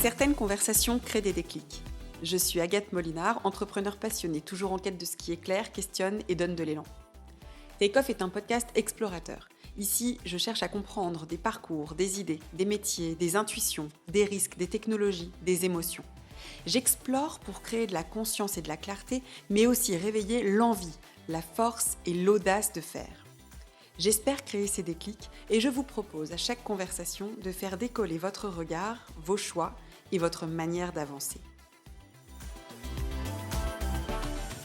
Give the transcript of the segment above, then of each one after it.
Certaines conversations créent des déclics. Je suis Agathe Molinard, entrepreneur passionnée, toujours en quête de ce qui est clair, questionne et donne de l'élan. Take Off est un podcast explorateur. Ici, je cherche à comprendre des parcours, des idées, des métiers, des intuitions, des risques, des technologies, des émotions. J'explore pour créer de la conscience et de la clarté, mais aussi réveiller l'envie, la force et l'audace de faire. J'espère créer ces déclics et je vous propose à chaque conversation de faire décoller votre regard, vos choix et votre manière d'avancer.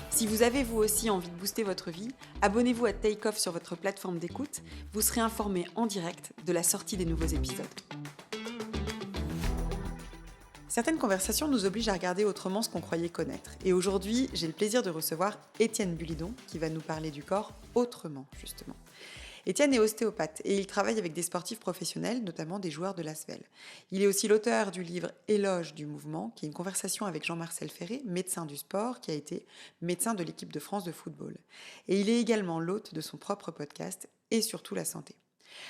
Si vous avez vous aussi envie de booster votre vie, abonnez-vous à Take Off sur votre plateforme d'écoute, vous serez informé en direct de la sortie des nouveaux épisodes. Certaines conversations nous obligent à regarder autrement ce qu'on croyait connaître. Et aujourd'hui, j'ai le plaisir de recevoir Étienne Bulidon qui va nous parler du corps autrement, justement. Étienne est ostéopathe et il travaille avec des sportifs professionnels, notamment des joueurs de l'ASVEL. Il est aussi l'auteur du livre Éloge du mouvement, qui est une conversation avec Jean-Marcel Ferré, médecin du sport, qui a été médecin de l'équipe de France de football. Et il est également l'hôte de son propre podcast et surtout la santé.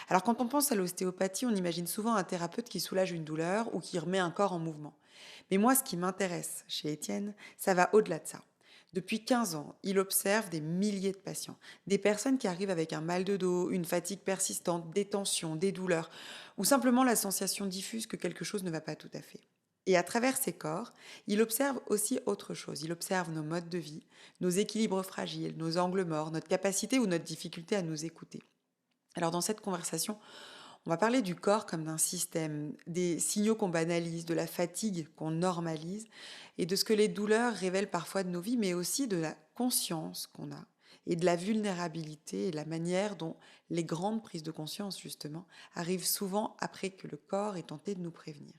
Alors quand on pense à l'ostéopathie, on imagine souvent un thérapeute qui soulage une douleur ou qui remet un corps en mouvement. Mais moi, ce qui m'intéresse chez Étienne, ça va au-delà de ça. Depuis 15 ans, il observe des milliers de patients, des personnes qui arrivent avec un mal de dos, une fatigue persistante, des tensions, des douleurs, ou simplement la sensation diffuse que quelque chose ne va pas tout à fait. Et à travers ces corps, il observe aussi autre chose. Il observe nos modes de vie, nos équilibres fragiles, nos angles morts, notre capacité ou notre difficulté à nous écouter. Alors dans cette conversation, on va parler du corps comme d'un système, des signaux qu'on banalise, de la fatigue qu'on normalise et de ce que les douleurs révèlent parfois de nos vies, mais aussi de la conscience qu'on a et de la vulnérabilité et la manière dont les grandes prises de conscience, justement, arrivent souvent après que le corps ait tenté de nous prévenir.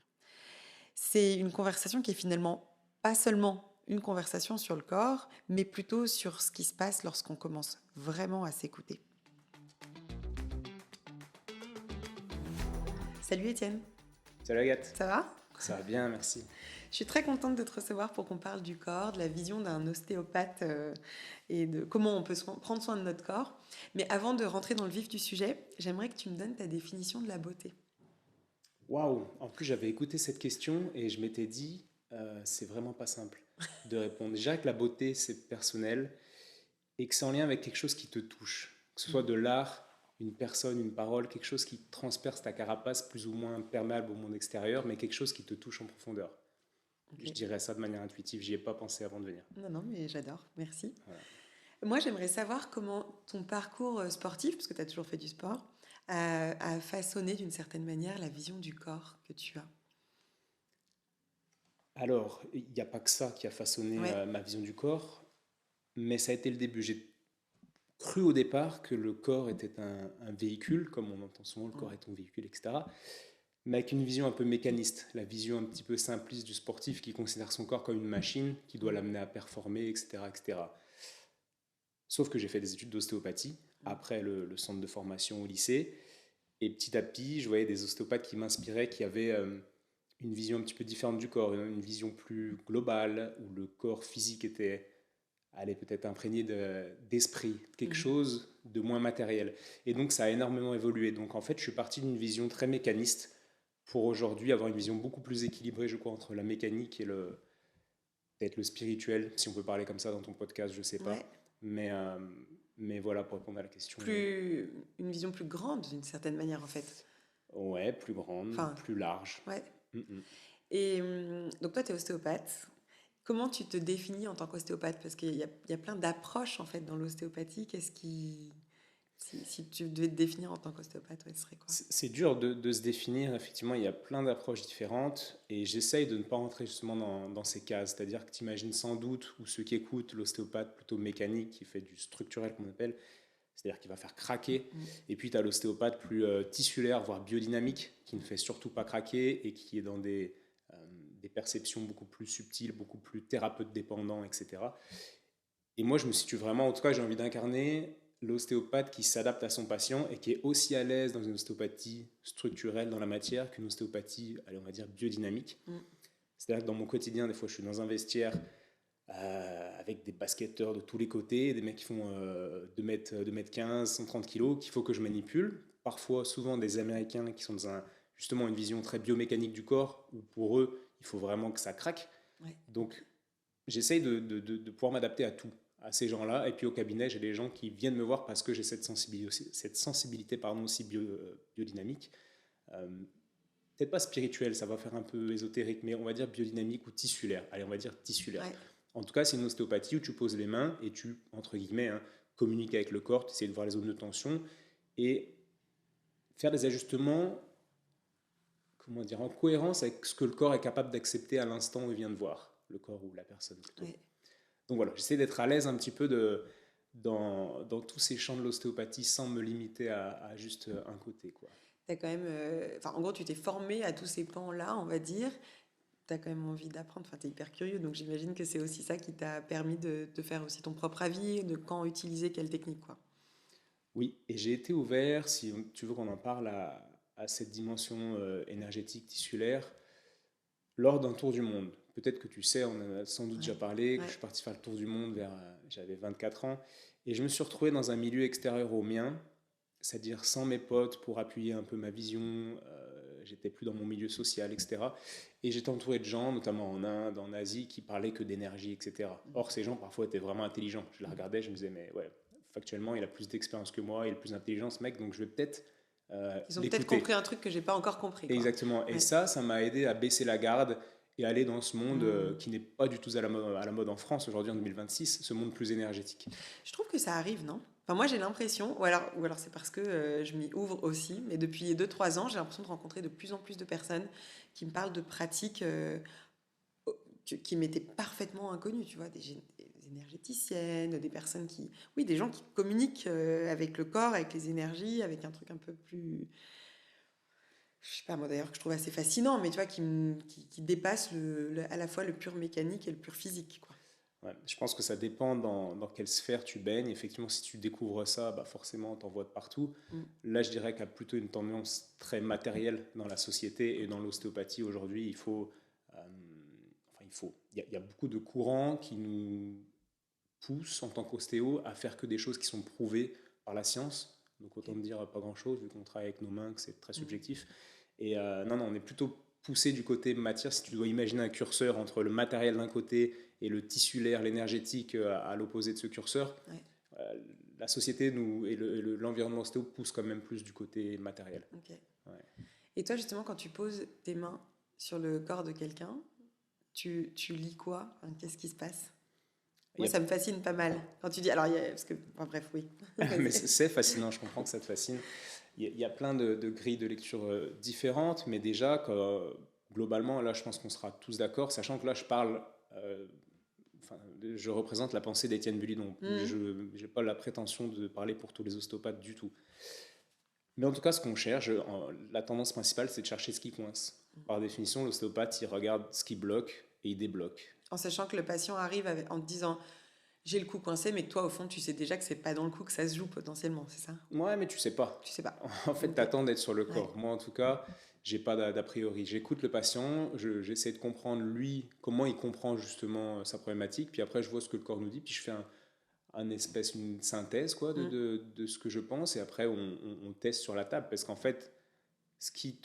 C'est une conversation qui est finalement pas seulement une conversation sur le corps, mais plutôt sur ce qui se passe lorsqu'on commence vraiment à s'écouter. Salut Étienne. Salut Agathe. Ça va ? Ça va bien, merci. Je suis très contente de te recevoir pour qu'on parle du corps, de la vision d'un ostéopathe et de comment on peut prendre soin de notre corps. Mais avant de rentrer dans le vif du sujet, j'aimerais que tu me donnes ta définition de la beauté. Waouh! En plus, j'avais écouté cette question et je m'étais dit, c'est vraiment pas simple de répondre. Déjà que la beauté, c'est personnel et que c'est en lien avec quelque chose qui te touche. Que ce soit de l'art, une personne, une parole, quelque chose qui transperce ta carapace plus ou moins perméable au monde extérieur, mais quelque chose qui te touche en profondeur. Okay. Je dirais ça de manière intuitive, j'y ai pas pensé avant de venir. Non, mais j'adore, merci. Voilà. Moi, j'aimerais savoir comment ton parcours sportif, parce que tu as toujours fait du sport, a façonné d'une certaine manière la vision du corps que tu as. Alors, il n'y a pas que ça qui a façonné ma vision du corps, mais ça a été le début. J'ai cru au départ que le corps était un véhicule, comme on entend souvent, le corps est ton véhicule, etc., mais avec une vision un peu mécaniste, la vision un petit peu simpliste du sportif qui considère son corps comme une machine qui doit l'amener à performer, etc., etc. Sauf que j'ai fait des études d'ostéopathie après le centre de formation au lycée, et petit à petit, je voyais des ostéopathes qui m'inspiraient, qui avaient une vision un petit peu différente du corps, une vision plus globale, où le corps physique allait peut-être imprégné d'esprit, quelque chose de moins matériel. Et donc, ça a énormément évolué. Donc, en fait, je suis parti d'une vision très mécaniste pour aujourd'hui avoir une vision beaucoup plus équilibrée, je crois, entre la mécanique et peut-être le spirituel, si on peut parler comme ça dans ton podcast, je ne sais pas. Ouais. Mais voilà, pour répondre à la question. Une vision plus grande, d'une certaine manière, en fait. Ouais, plus grande, plus large. Ouais. Et donc, toi, tu es ostéopathe. Comment tu te définis en tant qu'ostéopathe ? Parce qu'il y a plein d'approches, en fait, dans l'ostéopathie. Qu'est-ce qui... Si tu devais te définir en tant qu'ostéopathe, ce serait quoi ? C'est dur de se définir. Effectivement, il y a plein d'approches différentes. Et j'essaye de ne pas rentrer justement dans ces cases. C'est-à-dire que tu imagines sans doute, ou ceux qui écoutent, l'ostéopathe plutôt mécanique, qui fait du structurel, qu'on appelle. C'est-à-dire qu'il va faire craquer. Et puis, tu as l'ostéopathe plus tissulaire, voire biodynamique, qui ne fait surtout pas craquer et qui est dans des perceptions beaucoup plus subtiles, beaucoup plus thérapeute dépendant, etc. Et moi, je me situe vraiment, en tout cas, j'ai envie d'incarner l'ostéopathe qui s'adapte à son patient et qui est aussi à l'aise dans une ostéopathie structurelle dans la matière qu'une ostéopathie, allez, on va dire, biodynamique. C'est-à-dire que dans mon quotidien, des fois, je suis dans un vestiaire avec des basketteurs de tous les côtés, des mecs qui font 2 mètres 15, 130 kilos, qu'il faut que je manipule. Parfois, souvent, des Américains qui sont dans justement une vision très biomécanique du corps, où pour eux, il faut vraiment que ça craque. Ouais. Donc, j'essaye de pouvoir m'adapter à tout, à ces gens-là. Et puis au cabinet, j'ai des gens qui viennent me voir parce que j'ai cette sensibilité aussi biodynamique. Peut-être pas spirituelle, ça va faire un peu ésotérique, mais on va dire biodynamique ou tissulaire. Allez, on va dire tissulaire. Ouais. En tout cas, c'est une ostéopathie où tu poses les mains et tu, entre guillemets, communiques avec le corps, tu essaies de voir les zones de tension et faire des ajustements, comment dire, en cohérence avec ce que le corps est capable d'accepter à l'instant où il vient de voir, le corps ou la personne plutôt. Ouais. Donc voilà, j'essaie d'être à l'aise un petit peu dans tous ces champs de l'ostéopathie sans me limiter à juste un côté, quoi. T'as quand même, en gros, tu t'es formé à tous ces pans-là, on va dire. Tu as quand même envie d'apprendre, enfin, tu es hyper curieux, donc j'imagine que c'est aussi ça qui t'a permis de faire aussi ton propre avis, de quand utiliser quelle technique, quoi. Oui, et j'ai été ouvert, si tu veux qu'on en parle, à cette dimension énergétique tissulaire lors d'un tour du monde. Peut-être que tu sais, on en a sans doute déjà parlé, que je suis parti faire le tour du monde j'avais 24 ans, et je me suis retrouvé dans un milieu extérieur au mien, c'est-à-dire sans mes potes pour appuyer un peu ma vision, j'étais plus dans mon milieu social, etc. Et j'étais entouré de gens, notamment en Inde, en Asie, qui parlaient que d'énergie, etc. Or, ces gens, parfois, étaient vraiment intelligents. Je les regardais, je me disais, mais ouais, factuellement, il a plus d'expérience que moi, il est plus intelligent, ce mec, donc je vais peut-être Ils ont l'écouter. peut-être compris un truc que j'ai pas encore compris, quoi. Exactement. Et ça m'a aidé à baisser la garde et aller dans ce monde qui n'est pas du tout à la mode en France aujourd'hui en 2026, ce monde plus énergétique. Je trouve que ça arrive, non? Enfin, moi, j'ai l'impression, ou alors c'est parce que je m'y ouvre aussi, mais depuis 2-3 ans, j'ai l'impression de rencontrer de plus en plus de personnes qui me parlent de pratiques qui m'étaient parfaitement inconnues, tu vois, des énergéticiennes, des personnes qui... Oui, des gens qui communiquent avec le corps, avec les énergies, avec un truc un peu plus... Je sais pas, moi d'ailleurs, que je trouve assez fascinant, mais tu vois, qui dépasse à la fois le pur mécanique et le pur physique, quoi. Ouais, je pense que ça dépend dans quelle sphère tu baignes. Effectivement, si tu découvres ça, bah forcément, t'en vois de partout. Là, je dirais qu'il y a plutôt une tendance très matérielle dans la société et dans l'ostéopathie aujourd'hui. Il y a beaucoup de courants qui nous poussent en tant qu'ostéo à faire que des choses qui sont prouvées par la science. Donc autant dire pas grand-chose, vu qu'on travaille avec nos mains, que c'est très subjectif. Et non, on est plutôt poussé du côté matière. Si tu dois imaginer un curseur entre le matériel d'un côté et le tissulaire, l'énergétique à l'opposé de ce curseur, la société et l'environnement ostéo poussent quand même plus du côté matériel. Okay. Ouais. Et toi, justement, quand tu poses tes mains sur le corps de quelqu'un, tu lis quoi? Enfin, qu'est-ce qui se passe? Moi, ça me fascine pas mal. Quand tu dis... Alors, parce que... Enfin, bref, oui. Mais c'est fascinant, je comprends que ça te fascine. Il y a plein de grilles de lecture différentes, mais déjà, globalement, là, je pense qu'on sera tous d'accord, sachant que là, je représente la pensée d'Étienne Bulidon. Je n'ai pas la prétention de parler pour tous les ostéopathes du tout. Mais en tout cas, ce qu'on cherche, la tendance principale, c'est de chercher ce qui coince. Par définition, l'ostéopathe, il regarde ce qui bloque et il débloque. En sachant que le patient arrive en te disant... J'ai le cou coincé, mais que toi, au fond, tu sais déjà que c'est pas dans le cou que ça se joue potentiellement, c'est ça? Ouais, mais tu sais pas. Tu sais pas. En fait, tu attends d'être sur le corps. Ouais. Moi, en tout cas, j'ai pas d'a priori. J'écoute le patient, j'essaie de comprendre lui, comment il comprend justement sa problématique, puis après, je vois ce que le corps nous dit, puis je fais une synthèse quoi, de ce que je pense, et après, on teste sur la table, parce qu'en fait, ce qui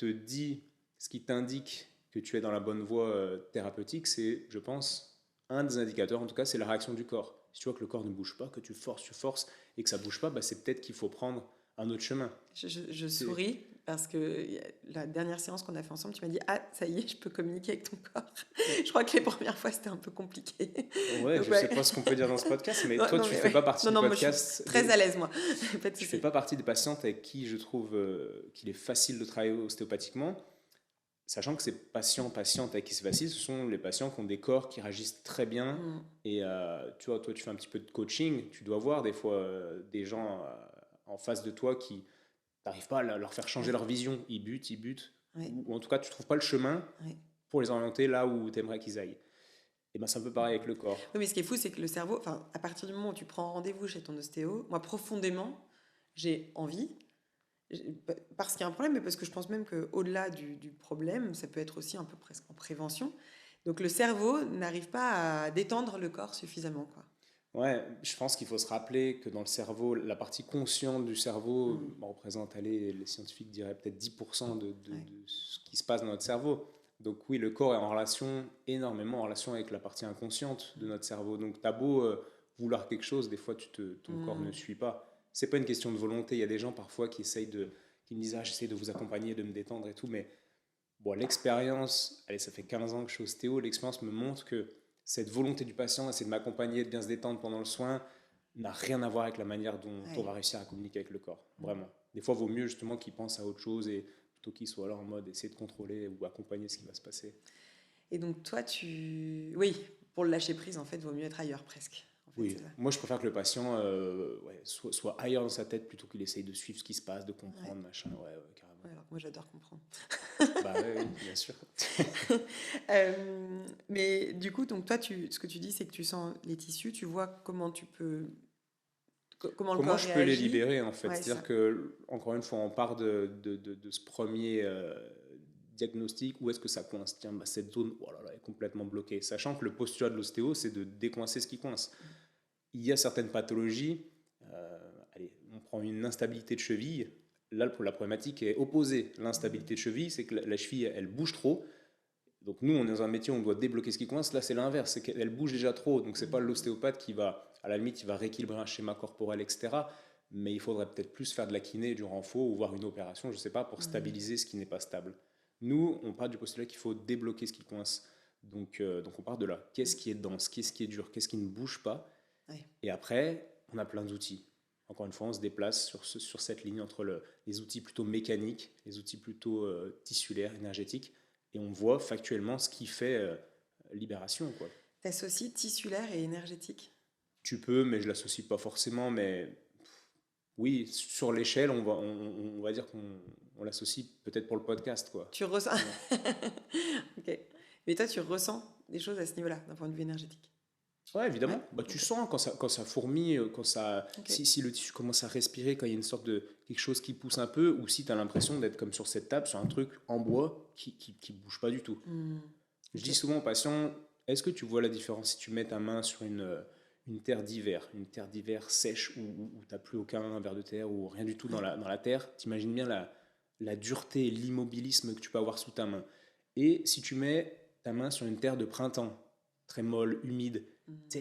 t'indique que tu es dans la bonne voie thérapeutique, c'est, je pense, un des indicateurs, en tout cas, c'est la réaction du corps. Si tu vois que le corps ne bouge pas, que tu forces et que ça ne bouge pas, bah, c'est peut-être qu'il faut prendre un autre chemin. Je souris parce que la dernière séance qu'on a fait ensemble, tu m'as dit « Ah, ça y est, je peux communiquer avec ton corps. » Je crois que les premières fois, c'était un peu compliqué. Ouais, donc, je ne sais pas ce qu'on peut dire dans ce podcast, mais toi, tu ne fais pas partie du podcast. Moi, je suis très à l'aise, moi. Tu ne fais pas partie des patientes avec qui je trouve qu'il est facile de travailler ostéopathiquement. Sachant que ces patientes avec qui c'est facile, ce sont les patients qui ont des corps qui réagissent très bien. Et tu vois, toi, tu fais un petit peu de coaching. Tu dois voir des fois des gens en face de toi qui n'arrivent pas à leur faire changer leur vision. Ils butent. Ou en tout cas, tu ne trouves pas le chemin pour les orienter là où tu aimerais qu'ils aillent. Et ben, c'est un peu pareil avec le corps. Oui, mais ce qui est fou, c'est que le cerveau, à partir du moment où tu prends rendez-vous chez ton ostéo, moi, profondément, j'ai envie... Parce qu'il y a un problème, mais parce que je pense même qu'au-delà du problème, ça peut être aussi un peu presque en prévention. Donc le cerveau n'arrive pas à détendre le corps suffisamment, quoi. Ouais, je pense qu'il faut se rappeler que dans le cerveau, la partie consciente du cerveau représente, les scientifiques diraient peut-être 10% de ce qui se passe dans notre cerveau. Donc oui, le corps est énormément en relation avec la partie inconsciente de notre cerveau. Donc t'as beau vouloir quelque chose, des fois ton corps ne suit pas. C'est pas une question de volonté. Il y a des gens parfois qui me disent j'essaie de vous accompagner, de me détendre et tout, mais bon, l'expérience, allez, ça fait 15 ans que je suis ostéo, l'expérience me montre que cette volonté du patient, c'est de m'accompagner, de bien se détendre pendant le soin, n'a rien à voir avec la manière dont on va réussir à communiquer avec le corps. Vraiment. Des fois, il vaut mieux justement qu'il pense à autre chose et plutôt qu'il soit là en mode essayer de contrôler ou accompagner ce qui va se passer. Et donc toi, oui, pour le lâcher prise, en fait, il vaut mieux être ailleurs presque. En fait, oui, moi je préfère que le patient soit ailleurs dans sa tête plutôt qu'il essaye de suivre ce qui se passe, de comprendre, machin, carrément. Ouais, alors que moi j'adore comprendre. Bah oui, bien sûr. Mais du coup, donc toi, ce que tu dis, c'est que tu sens les tissus, tu vois comment tu peux... Comment le corps je peux les réagit. libérer en fait. C'est-à-dire que, encore une fois, on part de ce premier diagnostic, où est-ce que ça coince? Tiens, cette zone est complètement bloquée. Sachant que le postulat de l'ostéo, c'est de décoincer ce qui coince. Il y a certaines pathologies, allez, on prend une instabilité de cheville. Là, la problématique est opposée. L'instabilité de cheville, c'est que la cheville, elle bouge trop. Donc nous, on est dans un métier où on doit débloquer ce qui coince. Là, c'est l'inverse, c'est qu'elle bouge déjà trop. Donc c'est pas l'ostéopathe qui va, à la limite, il va rééquilibrer un schéma corporel, etc. Mais il faudrait peut-être plus faire de la kiné, du renfort ou voir une opération, je sais pas, pour stabiliser ce qui n'est pas stable. Nous, on part du postulat qu'il faut débloquer ce qui coince. Donc on part de là. Qu'est-ce qui est dense? Qu'est-ce qui est dur? Qu'est-ce qui ne bouge pas? Et après, on a plein d'outils. Encore une fois, on se déplace sur cette ligne entre les outils plutôt mécaniques, les outils plutôt tissulaires, énergétiques, et on voit factuellement ce qui fait libération. Tu associes tissulaire et énergétique? Tu peux, mais je ne l'associe pas forcément. Mais oui, sur l'échelle, on va dire qu'on l'associe peut-être pour le podcast. Tu ressens... Ok. Mais toi, tu ressens des choses à ce niveau-là, d'un point de vue énergétique? Ouais, évidemment. Tu sens quand ça fourmille, si le tissu commence à respirer, quand il y a une sorte de quelque chose qui pousse un peu, ou si tu as l'impression d'être comme sur cette table, sur un truc en bois qui bouge pas du tout. Je dis souvent aux patients, est-ce que tu vois la différence si tu mets ta main sur une terre d'hiver sèche où tu n'as plus aucun ver de terre ou rien du tout dans la terre? T'imagines bien la dureté et l'immobilisme que tu peux avoir sous ta main. Et si tu mets ta main sur une terre de printemps, très molle, humide,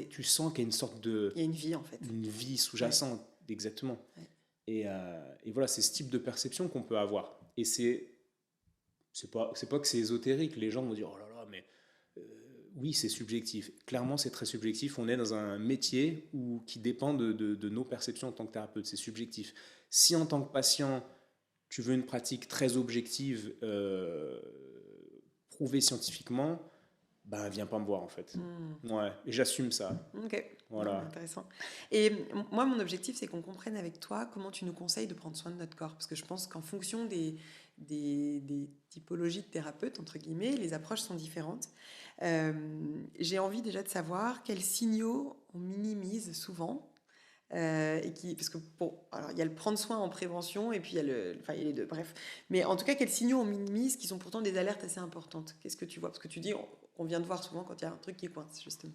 tu sens qu'il y a une sorte de... Il y a une vie en fait. Une vie sous-jacente, exactement. Ouais. Et voilà, c'est ce type de perception qu'on peut avoir. Et c'est pas que c'est ésotérique. Les gens vont dire, oh là là, mais oui, c'est subjectif. Clairement, c'est très subjectif. On est dans un métier qui dépend de nos perceptions en tant que thérapeute. C'est subjectif. Si en tant que patient, tu veux une pratique très objective, prouvée scientifiquement, viens pas me voir en fait. Ouais, et j'assume ça. Ok, voilà. Intéressant. Et moi, mon objectif, c'est qu'on comprenne avec toi comment tu nous conseilles de prendre soin de notre corps. Parce que je pense qu'en fonction des typologies de thérapeutes, entre guillemets, les approches sont différentes. J'ai envie déjà de savoir quels signaux on minimise souvent. Parce que alors il y a le prendre soin en prévention et puis il y a les deux, bref. Mais en tout cas, quels signaux on minimise qui sont pourtant des alertes assez importantes? Qu'est-ce que tu vois? Parce que tu dis, on vient de voir souvent quand il y a un truc qui coince, justement.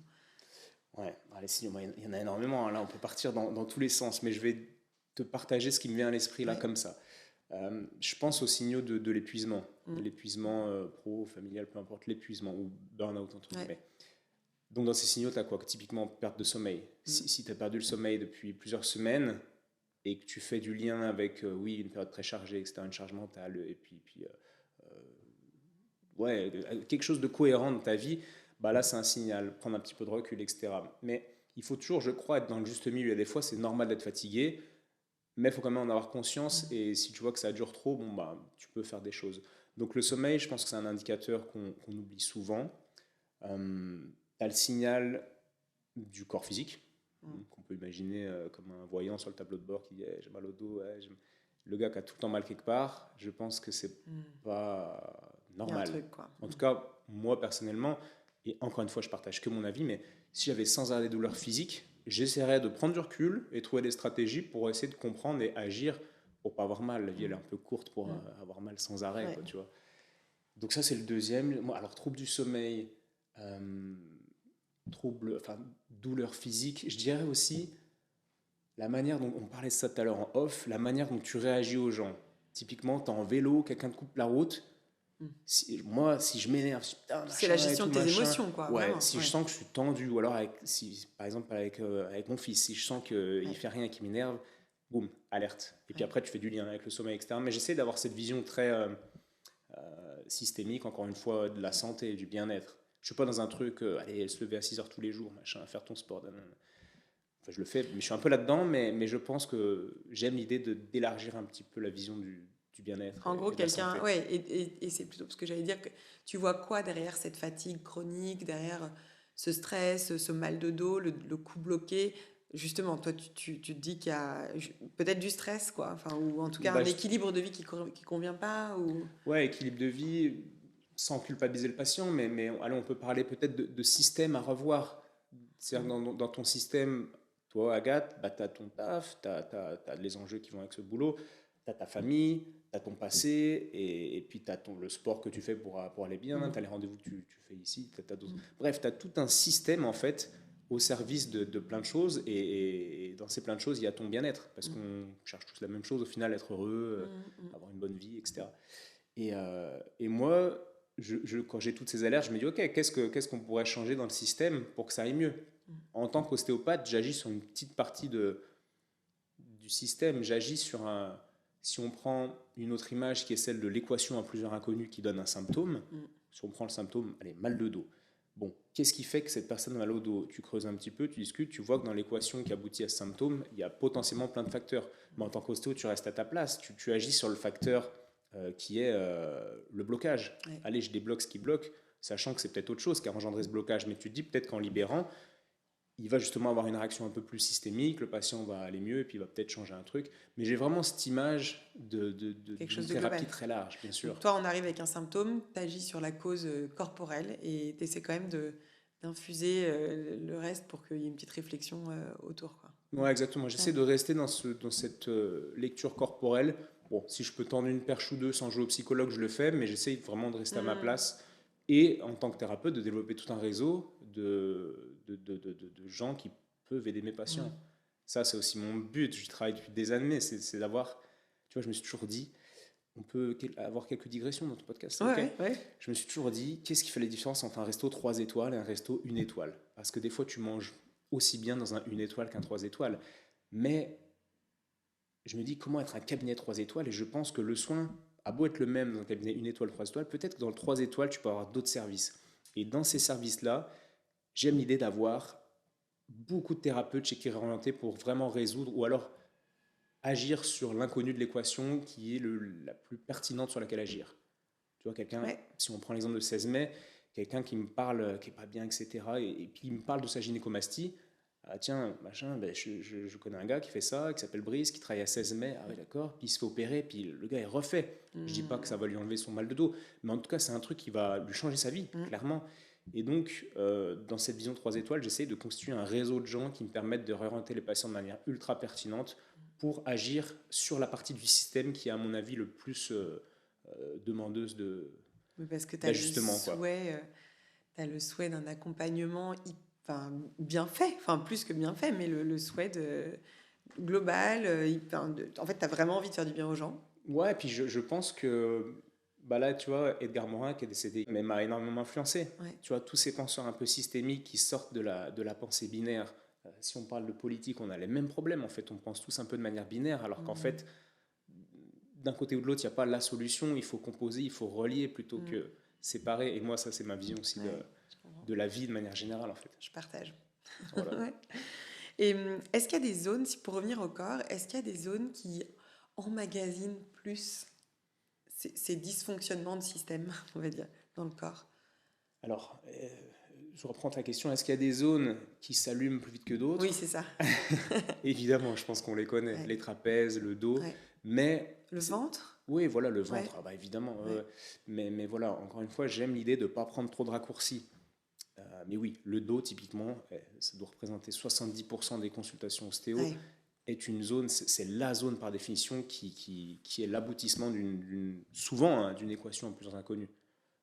Ouais, les signaux, il y en a énormément. Là, on peut partir dans tous les sens, mais je vais te partager ce qui me vient à l'esprit là, comme ça. Je pense aux signaux de l'épuisement. L'épuisement pro, familial, peu importe, l'épuisement ou burn-out entre guillemets. Donc dans ces signaux, tu as quoi? Typiquement, perte de sommeil. Si tu as perdu le sommeil depuis plusieurs semaines et que tu fais du lien avec, une période très chargée, etc., une charge mentale, et puis quelque chose de cohérent dans ta vie, là, c'est un signal. Prendre un petit peu de recul, etc. Mais il faut toujours, je crois, être dans le juste milieu. Des fois, c'est normal d'être fatigué, mais il faut quand même en avoir conscience. Et si tu vois que ça dure trop, tu peux faire des choses. Donc le sommeil, je pense que c'est un indicateur qu'on oublie souvent. Tu as le signal du corps physique, qu'on peut imaginer comme un voyant sur le tableau de bord qui dit j'ai mal au dos. Le gars qui a tout le temps mal quelque part, je pense que c'est pas normal. Il y a un truc, quoi. En tout cas, moi personnellement, et encore une fois, je partage que mon avis, mais si j'avais sans arrêt des douleurs physiques, j'essaierais de prendre du recul et trouver des stratégies pour essayer de comprendre et agir pour pas avoir mal. La vie, elle est un peu courte pour avoir mal sans arrêt, quoi, tu vois. Donc ça, c'est le deuxième. Alors, trouble du sommeil, douleur physique, je dirais aussi la manière dont, on parlait de ça tout à l'heure en off, la manière dont tu réagis aux gens. Typiquement, tu es en vélo, quelqu'un te coupe la route, Moi, si je m'énerve, putain, C'est la machin et gestion tout, de tes machin. émotions, quoi. Ouais, Vraiment. si je sens que je suis tendu, ou alors, par exemple, avec mon fils, si je sens qu'il fait rien et qu'il m'énerve, boum, alerte. Et puis après, tu fais du lien avec le sommeil, etc. Mais j'essaie d'avoir cette vision très systémique, encore une fois, de la santé et du bien-être. Je suis pas dans un truc, allez, se lever à 6 heures tous les jours, machin, faire ton sport. Enfin, je le fais, mais je suis un peu là-dedans, mais je pense que j'aime l'idée d'élargir un petit peu la vision du bien-être En gros, et de la santé. quelqu'un, ouais, et c'est plutôt parce que j'allais dire que tu vois quoi derrière cette fatigue chronique, derrière ce stress, ce mal de dos, le cou bloqué. Justement, toi, tu te dis qu'il y a peut-être du stress, quoi, enfin, ou en tout cas Bah, un équilibre de vie qui convient pas, ou... ouais, équilibre de vie, sans culpabiliser le patient, mais allez, on peut parler peut-être de système à revoir. C'est-à-dire que dans ton système, toi, Agathe, bah, tu as ton taf, tu as les enjeux qui vont avec ce boulot, tu as ta famille, tu as ton passé, et puis tu as le sport que tu fais pour aller bien, tu as les rendez-vous que tu fais ici, d'autres... Bref, tu as tout un système, en fait, au service de plein de choses, et dans ces plein de choses, il y a ton bien-être, parce qu'on cherche tous la même chose, au final, être heureux, avoir une bonne vie, etc. Et moi, quand j'ai toutes ces alertes, je me dis, OK, qu'est-ce qu'on pourrait changer dans le système pour que ça aille mieux? En tant qu'ostéopathe, j'agis sur une petite partie du système. J'agis sur un... Si on prend une autre image qui est celle de l'équation à plusieurs inconnus qui donne un symptôme, si on prend le symptôme, allez, mal de dos. Bon, qu'est-ce qui fait que cette personne a mal au dos? Tu creuses un petit peu, tu discutes, tu vois que dans l'équation qui aboutit à ce symptôme, il y a potentiellement plein de facteurs. Mais en tant qu'ostéo, tu restes à ta place. Tu agis sur le facteur qui est le blocage. Ouais. Allez, je débloque ce qui bloque, sachant que c'est peut-être autre chose qui a engendré ce blocage. Mais tu te dis peut-être qu'en libérant, il va justement avoir une réaction un peu plus systémique, le patient va aller mieux et puis il va peut-être changer un truc. Mais j'ai vraiment cette image d'une thérapie très large, bien sûr. Donc toi, on arrive avec un symptôme, tu agis sur la cause corporelle et tu essaies quand même d'infuser le reste pour qu'il y ait une petite réflexion autour, quoi. Ouais, exactement. J'essaie de rester dans cette lecture corporelle. Bon, si je peux tendre une perche ou deux sans jouer au psychologue, je le fais, mais j'essaie vraiment de rester à ma place. Et en tant que thérapeute, de développer tout un réseau de gens qui peuvent aider mes patients. Ça, c'est aussi mon but. Je travaille depuis des années. C'est d'avoir... Tu vois, je me suis toujours dit, on peut avoir quelques digressions dans ton podcast. Ouais, ouais. Je me suis toujours dit, qu'est-ce qui fait la différence entre un resto 3 étoiles et un resto 1 étoile? Parce que des fois, tu manges aussi bien dans un 1 étoile qu'un 3 étoiles. Mais je me dis, comment être un cabinet 3 étoiles? Et je pense que le soin a beau être le même dans un cabinet 1 étoile, 3 étoiles, peut-être que dans le 3 étoiles, tu peux avoir d'autres services. Et dans ces services-là, j'aime l'idée d'avoir beaucoup de thérapeutes chez qui réorienter pour vraiment résoudre ou alors agir sur l'inconnu de l'équation qui est la plus pertinente sur laquelle agir. Tu vois, quelqu'un, si on prend l'exemple de 16 mai, quelqu'un qui me parle, qui n'est pas bien, etc., et puis il me parle de sa gynécomastie. Ah tiens, machin, ben, je connais un gars qui fait ça, qui s'appelle Brice, qui travaille à 16 mai. Ah oui, d'accord. Puis il se fait opérer, puis le gars est refait. Je dis pas que ça va lui enlever son mal de dos, mais en tout cas, c'est un truc qui va lui changer sa vie, clairement. Et donc, dans cette vision 3 étoiles, j'essaie de constituer un réseau de gens qui me permettent de réorienter les patients de manière ultra pertinente pour agir sur la partie du système qui est, à mon avis, le plus demandeuse parce que tu as le souhait d'un accompagnement bien fait, enfin plus que bien fait, mais le souhait global. En fait, tu as vraiment envie de faire du bien aux gens. Ouais, et puis je pense que bah là, tu vois, Edgar Morin qui est décédé, mais m'a énormément influencé. Ouais. Tu vois, tous ces penseurs un peu systémiques qui sortent de la pensée binaire. Si on parle de politique, on a les mêmes problèmes. En fait, on pense tous un peu de manière binaire, alors qu'en fait, d'un côté ou de l'autre, il n'y a pas la solution. Il faut composer, il faut relier plutôt que séparer. Et moi, ça, c'est ma vision aussi de la vie de manière générale, en fait. Je partage. Voilà. Ouais. Et est-ce qu'il y a des zones, pour revenir au corps, est-ce qu'il y a des zones qui emmagasinent plus ces dysfonctionnements de système, on va dire, dans le corps? Alors, je reprends ta question. Est-ce qu'il y a des zones qui s'allument plus vite que d'autres? Oui, c'est ça. Évidemment, je pense qu'on les connaît. Ouais. Les trapèzes, le dos. Ouais. Mais le ventre? Oui, voilà, le ventre. Ouais. Ah bah, évidemment. Ouais. Mais voilà, encore une fois, j'aime l'idée de ne pas prendre trop de raccourcis. Mais oui, le dos, typiquement, ça doit représenter 70% des consultations ostéo. Ouais. Est une zone, c'est la zone par définition qui est l'aboutissement souvent d'une équation en plusieurs inconnus.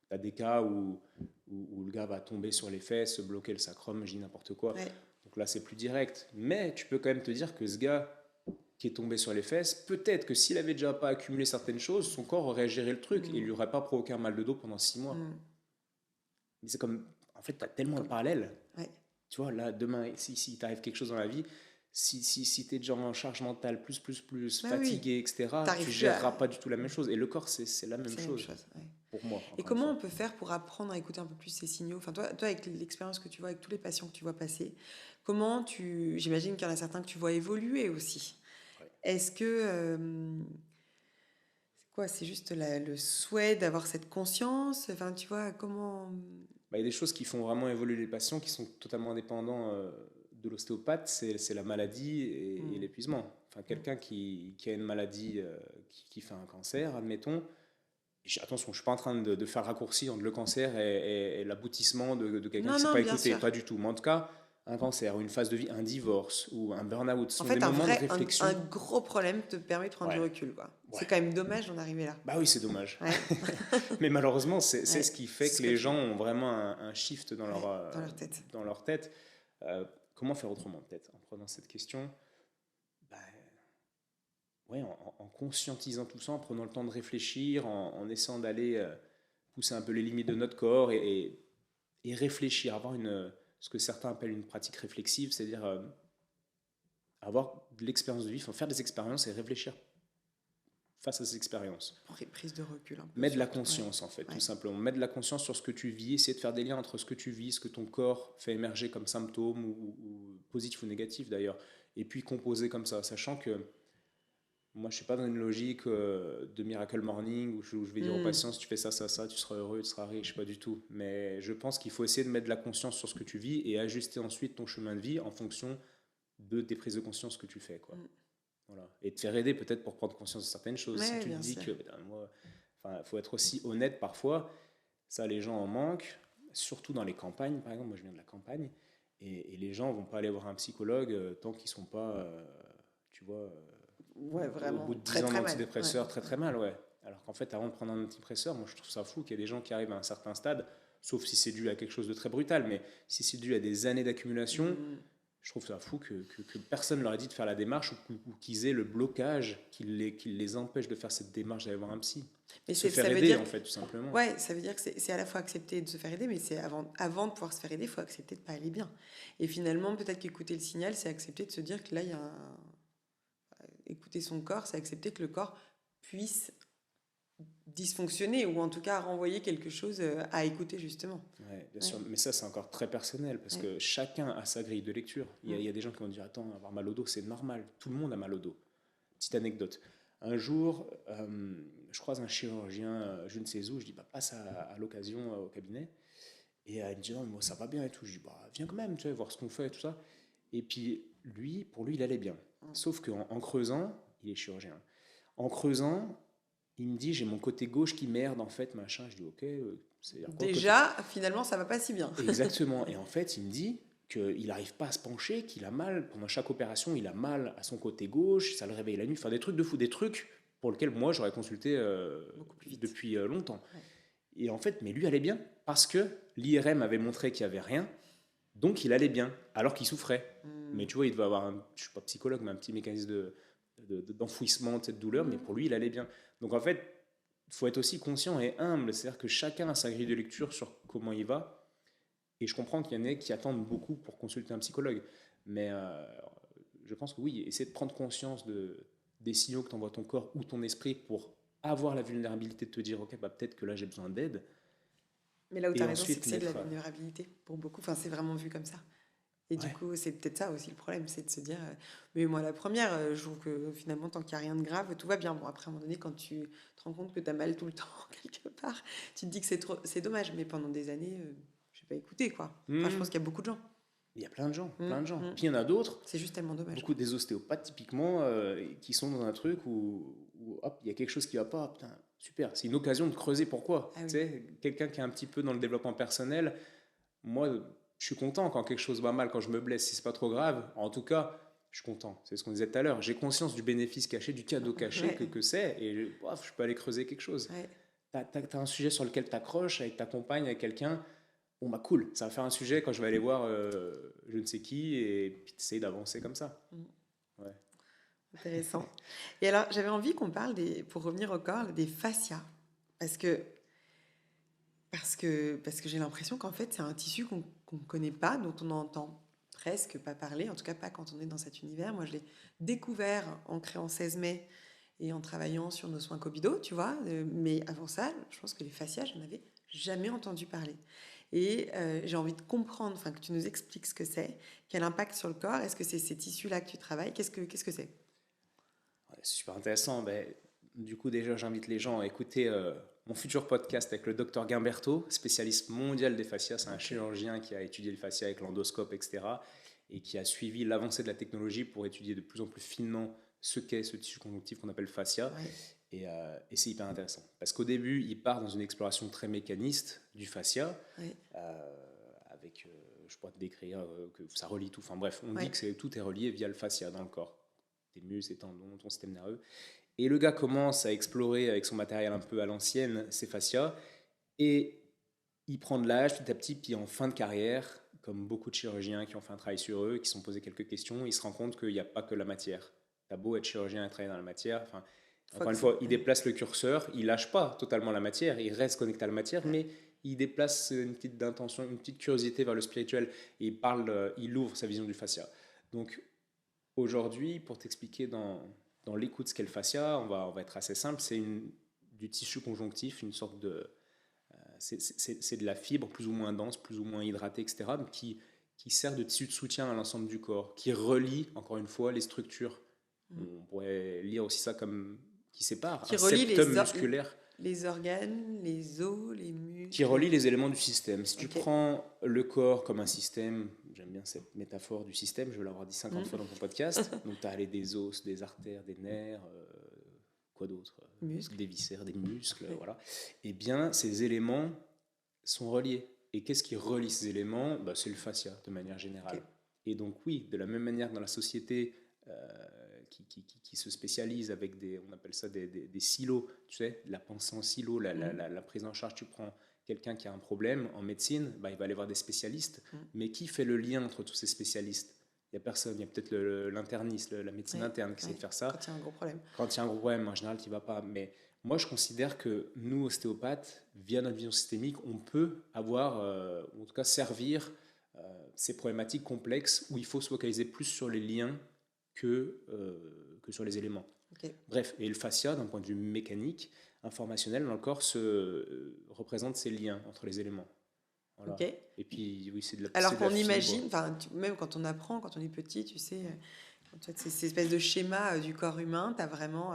Tu as des cas où le gars va tomber sur les fesses, se bloquer le sacrum, je dis n'importe quoi. Ouais. Donc là, c'est plus direct. Mais tu peux quand même te dire que ce gars, qui est tombé sur les fesses, peut-être que s'il avait déjà pas accumulé certaines choses, son corps aurait géré le truc et il lui aurait pas provoqué un mal de dos pendant 6 mois. Mais c'est comme, en fait, tu as tellement de parallèles. Ouais. Tu vois, là, demain, si t'arrive quelque chose dans la vie, si tu es déjà en charge mentale, plus, fatigué, etc., tu géreras pas du tout la même chose. Et le corps, c'est la même chose. Pour moi. Et comment on peut faire pour apprendre à écouter un peu plus ces signaux? Enfin, toi, avec l'expérience que tu vois, avec tous les patients que tu vois passer, j'imagine qu'il y en a certains que tu vois évoluer aussi. Ouais. Est-ce que c'est quoi? C'est juste le souhait d'avoir cette conscience? Enfin, tu vois, comment... Il y a des choses qui font vraiment évoluer les patients qui sont totalement indépendants de l'ostéopathe, c'est la maladie et l'épuisement. Enfin, quelqu'un qui a une maladie, qui fait un cancer, admettons. Attention, je ne suis pas en train de faire raccourci entre le cancer et l'aboutissement de quelqu'un qui ne s'est pas écouté, pas du tout. Mais en tout cas, un cancer, ou une phase de vie, un divorce ou un burn-out, ce sont des moments de réflexion. Un gros problème te permet de prendre du recul. Quoi. Ouais. C'est quand même dommage d'en arriver là. Bah oui, c'est dommage. Ouais. Mais malheureusement, c'est ce qui fait que les gens ont vraiment un shift dans leur tête. Comment faire autrement, peut-être, en prenant cette question? En conscientisant tout ça, en prenant le temps de réfléchir, en essayant d'aller pousser un peu les limites de notre corps et réfléchir, avoir ce que certains appellent une pratique réflexive, c'est-à-dire avoir de l'expérience de vie, faire des expériences et réfléchir face à ces expériences. Prise de recul. Un peu mettre de la conscience, en fait, tout simplement. Mettre de la conscience sur ce que tu vis, essayer de faire des liens entre ce que tu vis, ce que ton corps fait émerger comme symptômes, ou positifs ou négatifs d'ailleurs, et puis composer comme ça, sachant que moi, je ne suis pas dans une logique de Miracle Morning où je vais dire aux patients, si tu fais ça, tu seras heureux, tu seras riche, pas du tout. Mais je pense qu'il faut essayer de mettre de la conscience sur ce que tu vis et ajuster ensuite ton chemin de vie en fonction de tes prises de conscience que tu fais. Quoi. Voilà. Et te faire aider peut-être pour prendre conscience de certaines choses. Si tu te dis que, faut être aussi honnête parfois, ça, les gens en manquent, surtout dans les campagnes. Par exemple, moi, je viens de la campagne et les gens ne vont pas aller voir un psychologue tant qu'ils ne sont pas, vraiment, au bout de 10 ans d'antidépresseurs, très mal, Alors qu'en fait, avant de prendre un antidépresseur, moi je trouve ça fou qu'il y ait des gens qui arrivent à un certain stade, sauf si c'est dû à quelque chose de très brutal, mais si c'est dû à des années d'accumulation, je trouve ça fou que personne ne leur ait dit de faire la démarche ou qu'ils aient le blocage qui les empêche de faire cette démarche d'aller voir un psy. Mais se faire aider, en fait, tout simplement. Ouais, ça veut dire que c'est à la fois accepter de se faire aider, mais c'est avant de pouvoir se faire aider, il faut accepter de ne pas aller bien. Et finalement, peut-être qu'écouter le signal, c'est accepter de se dire que là, il y a écouter son corps, c'est accepter que le corps puisse dysfonctionner ou en tout cas renvoyer quelque chose à écouter justement. Oui, bien sûr, mais ça c'est encore très personnel parce que chacun a sa grille de lecture. Il y a des gens qui vont dire attends, avoir mal au dos c'est normal, tout le monde a mal au dos. Petite anecdote, un jour je croise un chirurgien je ne sais où, je dis passe à l'occasion au cabinet et il me dit non mais moi ça va bien et tout, je dis viens quand même, tu vois, voir ce qu'on fait et tout ça. Et puis pour lui il allait bien. Sauf qu'en creusant, il est chirurgien, en creusant, il me dit j'ai mon côté gauche qui merde en fait, machin. Je dis ok, c'est-à-dire quoi, déjà, finalement ça va pas si bien. Exactement, et en fait il me dit qu'il n'arrive pas à se pencher, qu'il a mal, pendant chaque opération il a mal à son côté gauche, ça le réveille la nuit, des trucs de fou, des trucs pour lesquels moi j'aurais consulté depuis longtemps. Et en fait, mais lui allait bien, parce que l'IRM avait montré qu'il n'y avait rien, donc il allait bien, alors qu'il souffrait. Mais tu vois, il devait avoir, je ne suis pas psychologue, mais un petit mécanisme d'enfouissement, de cette douleur, mais pour lui, il allait bien. Donc en fait, il faut être aussi conscient et humble, c'est-à-dire que chacun a sa grille de lecture sur comment il va, et je comprends qu'il y en ait qui attendent beaucoup pour consulter un psychologue, mais je pense que oui, essayer de prendre conscience des signaux que t'envoie ton corps ou ton esprit pour avoir la vulnérabilité de te dire, ok, peut-être que là j'ai besoin d'aide. Mais là où tu as raison, c'est que c'est de la vulnérabilité pour beaucoup. Enfin, c'est vraiment vu comme ça. Et du coup, c'est peut-être ça aussi le problème, c'est de se dire, mais moi la première, je trouve que finalement, tant qu'il n'y a rien de grave, tout va bien. Bon, après, à un moment donné, quand tu te rends compte que tu as mal tout le temps, quelque part, tu te dis que c'est dommage. Mais pendant des années, je n'ai pas écouté, quoi. Enfin, je pense qu'il y a beaucoup de gens. Il y a plein de gens, Puis il y en a d'autres. C'est juste tellement dommage. Beaucoup des ostéopathes, typiquement, qui sont dans un truc où hop, il y a quelque chose qui ne va pas. Putain, super, c'est une occasion de creuser pourquoi. Tu sais, quelqu'un qui est un petit peu dans le développement personnel, moi, je suis content quand quelque chose va mal, quand je me blesse, si ce n'est pas trop grave. En tout cas, je suis content. C'est ce qu'on disait tout à l'heure. J'ai conscience du bénéfice caché, du cadeau caché que c'est. Et je peux aller creuser quelque chose. Tu as un sujet sur lequel tu accroches avec ta compagne, avec quelqu'un. Bon, cool, ça va faire un sujet quand je vais aller voir je ne sais qui et puis tu essaies d'avancer comme ça. Intéressant. Et alors, j'avais envie qu'on parle pour revenir au corps, des fascias. Parce que, parce que j'ai l'impression qu'en fait, c'est un tissu qu'on ne connaît pas, dont on n'entend presque pas parler, en tout cas pas quand on est dans cet univers. Moi, je l'ai découvert en créant 16 mai et en travaillant sur nos soins Cobido, tu vois. Mais avant ça, je pense que les fascias, je n'en avais jamais entendu parler. Et j'ai envie de comprendre, enfin, que tu nous expliques ce que c'est, quel impact sur le corps, est-ce que c'est ces tissus-là que tu travailles, qu'est-ce que c'est? Ouais, c'est super intéressant. Ben, du coup, déjà, j'invite les gens à écouter mon futur podcast avec le docteur Guimberto, spécialiste mondial des fascias. C'est un chirurgien qui a étudié le fascia avec l'endoscope, etc. et qui a suivi l'avancée de la technologie pour étudier de plus en plus finement ce qu'est ce tissu conjonctif qu'on appelle fascia. Ouais. Et c'est hyper intéressant. Parce qu'au début, il part dans une exploration très mécaniste du fascia, Ouais. avec, je pourrais te décrire que ça relie tout. Enfin bref, on Ouais. dit que tout est relié via le fascia dans le corps. Tes muscles, tes tendons, ton système nerveux. Et le gars commence à explorer avec son matériel un peu à l'ancienne ces fascias. Et il prend de l'âge petit à petit, puis en fin de carrière, comme beaucoup de chirurgiens qui ont fait un travail sur eux, qui se sont posés quelques questions, il se rend compte qu'il n'y a pas que la matière. T'as beau être chirurgien et travailler dans la matière, enfin, encore une fois, il déplace le curseur, il lâche pas totalement la matière, il reste connecté à la matière, mais il déplace une petite intention, une petite curiosité vers le spirituel, et il ouvre sa vision du fascia. Donc aujourd'hui, pour t'expliquer dans l'écoute ce qu'est le fascia, on va être assez simple, c'est du tissu conjonctif, une sorte de... c'est de la fibre plus ou moins dense, plus ou moins hydratée, etc., qui sert de tissu de soutien à l'ensemble du corps, qui relie, encore une fois, les structures. On pourrait lire aussi ça comme qui sépare Qui un relie septum musculaire. les organes, les os, les muscles. Qui relie les éléments du système. Si tu prends le corps comme un système, j'aime bien cette métaphore du système, je vais l'avoir dit 50 fois dans ton podcast, donc tu as des os, des artères, des nerfs, quoi d'autre, des viscères, des muscles, voilà. Eh bien, ces éléments sont reliés. Et qu'est-ce qui relie ces éléments? C'est le fascia, de manière générale. Et donc oui, de la même manière que dans la société qui se spécialise avec on appelle ça des silos, tu sais, la pensée en silo, la prise en charge. Tu prends quelqu'un qui a un problème en médecine, il va aller voir des spécialistes, mais qui fait le lien entre tous ces spécialistes? Il n'y a personne, il y a peut-être l'interniste, la médecine interne qui sait de faire ça. Quand il y a un gros problème. Quand il y a un gros problème, en général, tu n'y vas pas. Mais moi, je considère que nous, ostéopathes, via notre vision systémique, on peut avoir, ou en tout cas servir ces problématiques complexes où il faut se focaliser plus sur les liens que sur les éléments. Bref, et le fascia, d'un point de vue mécanique, informationnel, dans le corps, représente ces liens entre les éléments. Voilà. Et puis, oui, c'est de la Alors qu'on imagine, même quand on apprend, quand on est petit, tu sais, ces espèces de schémas du corps humain, tu as vraiment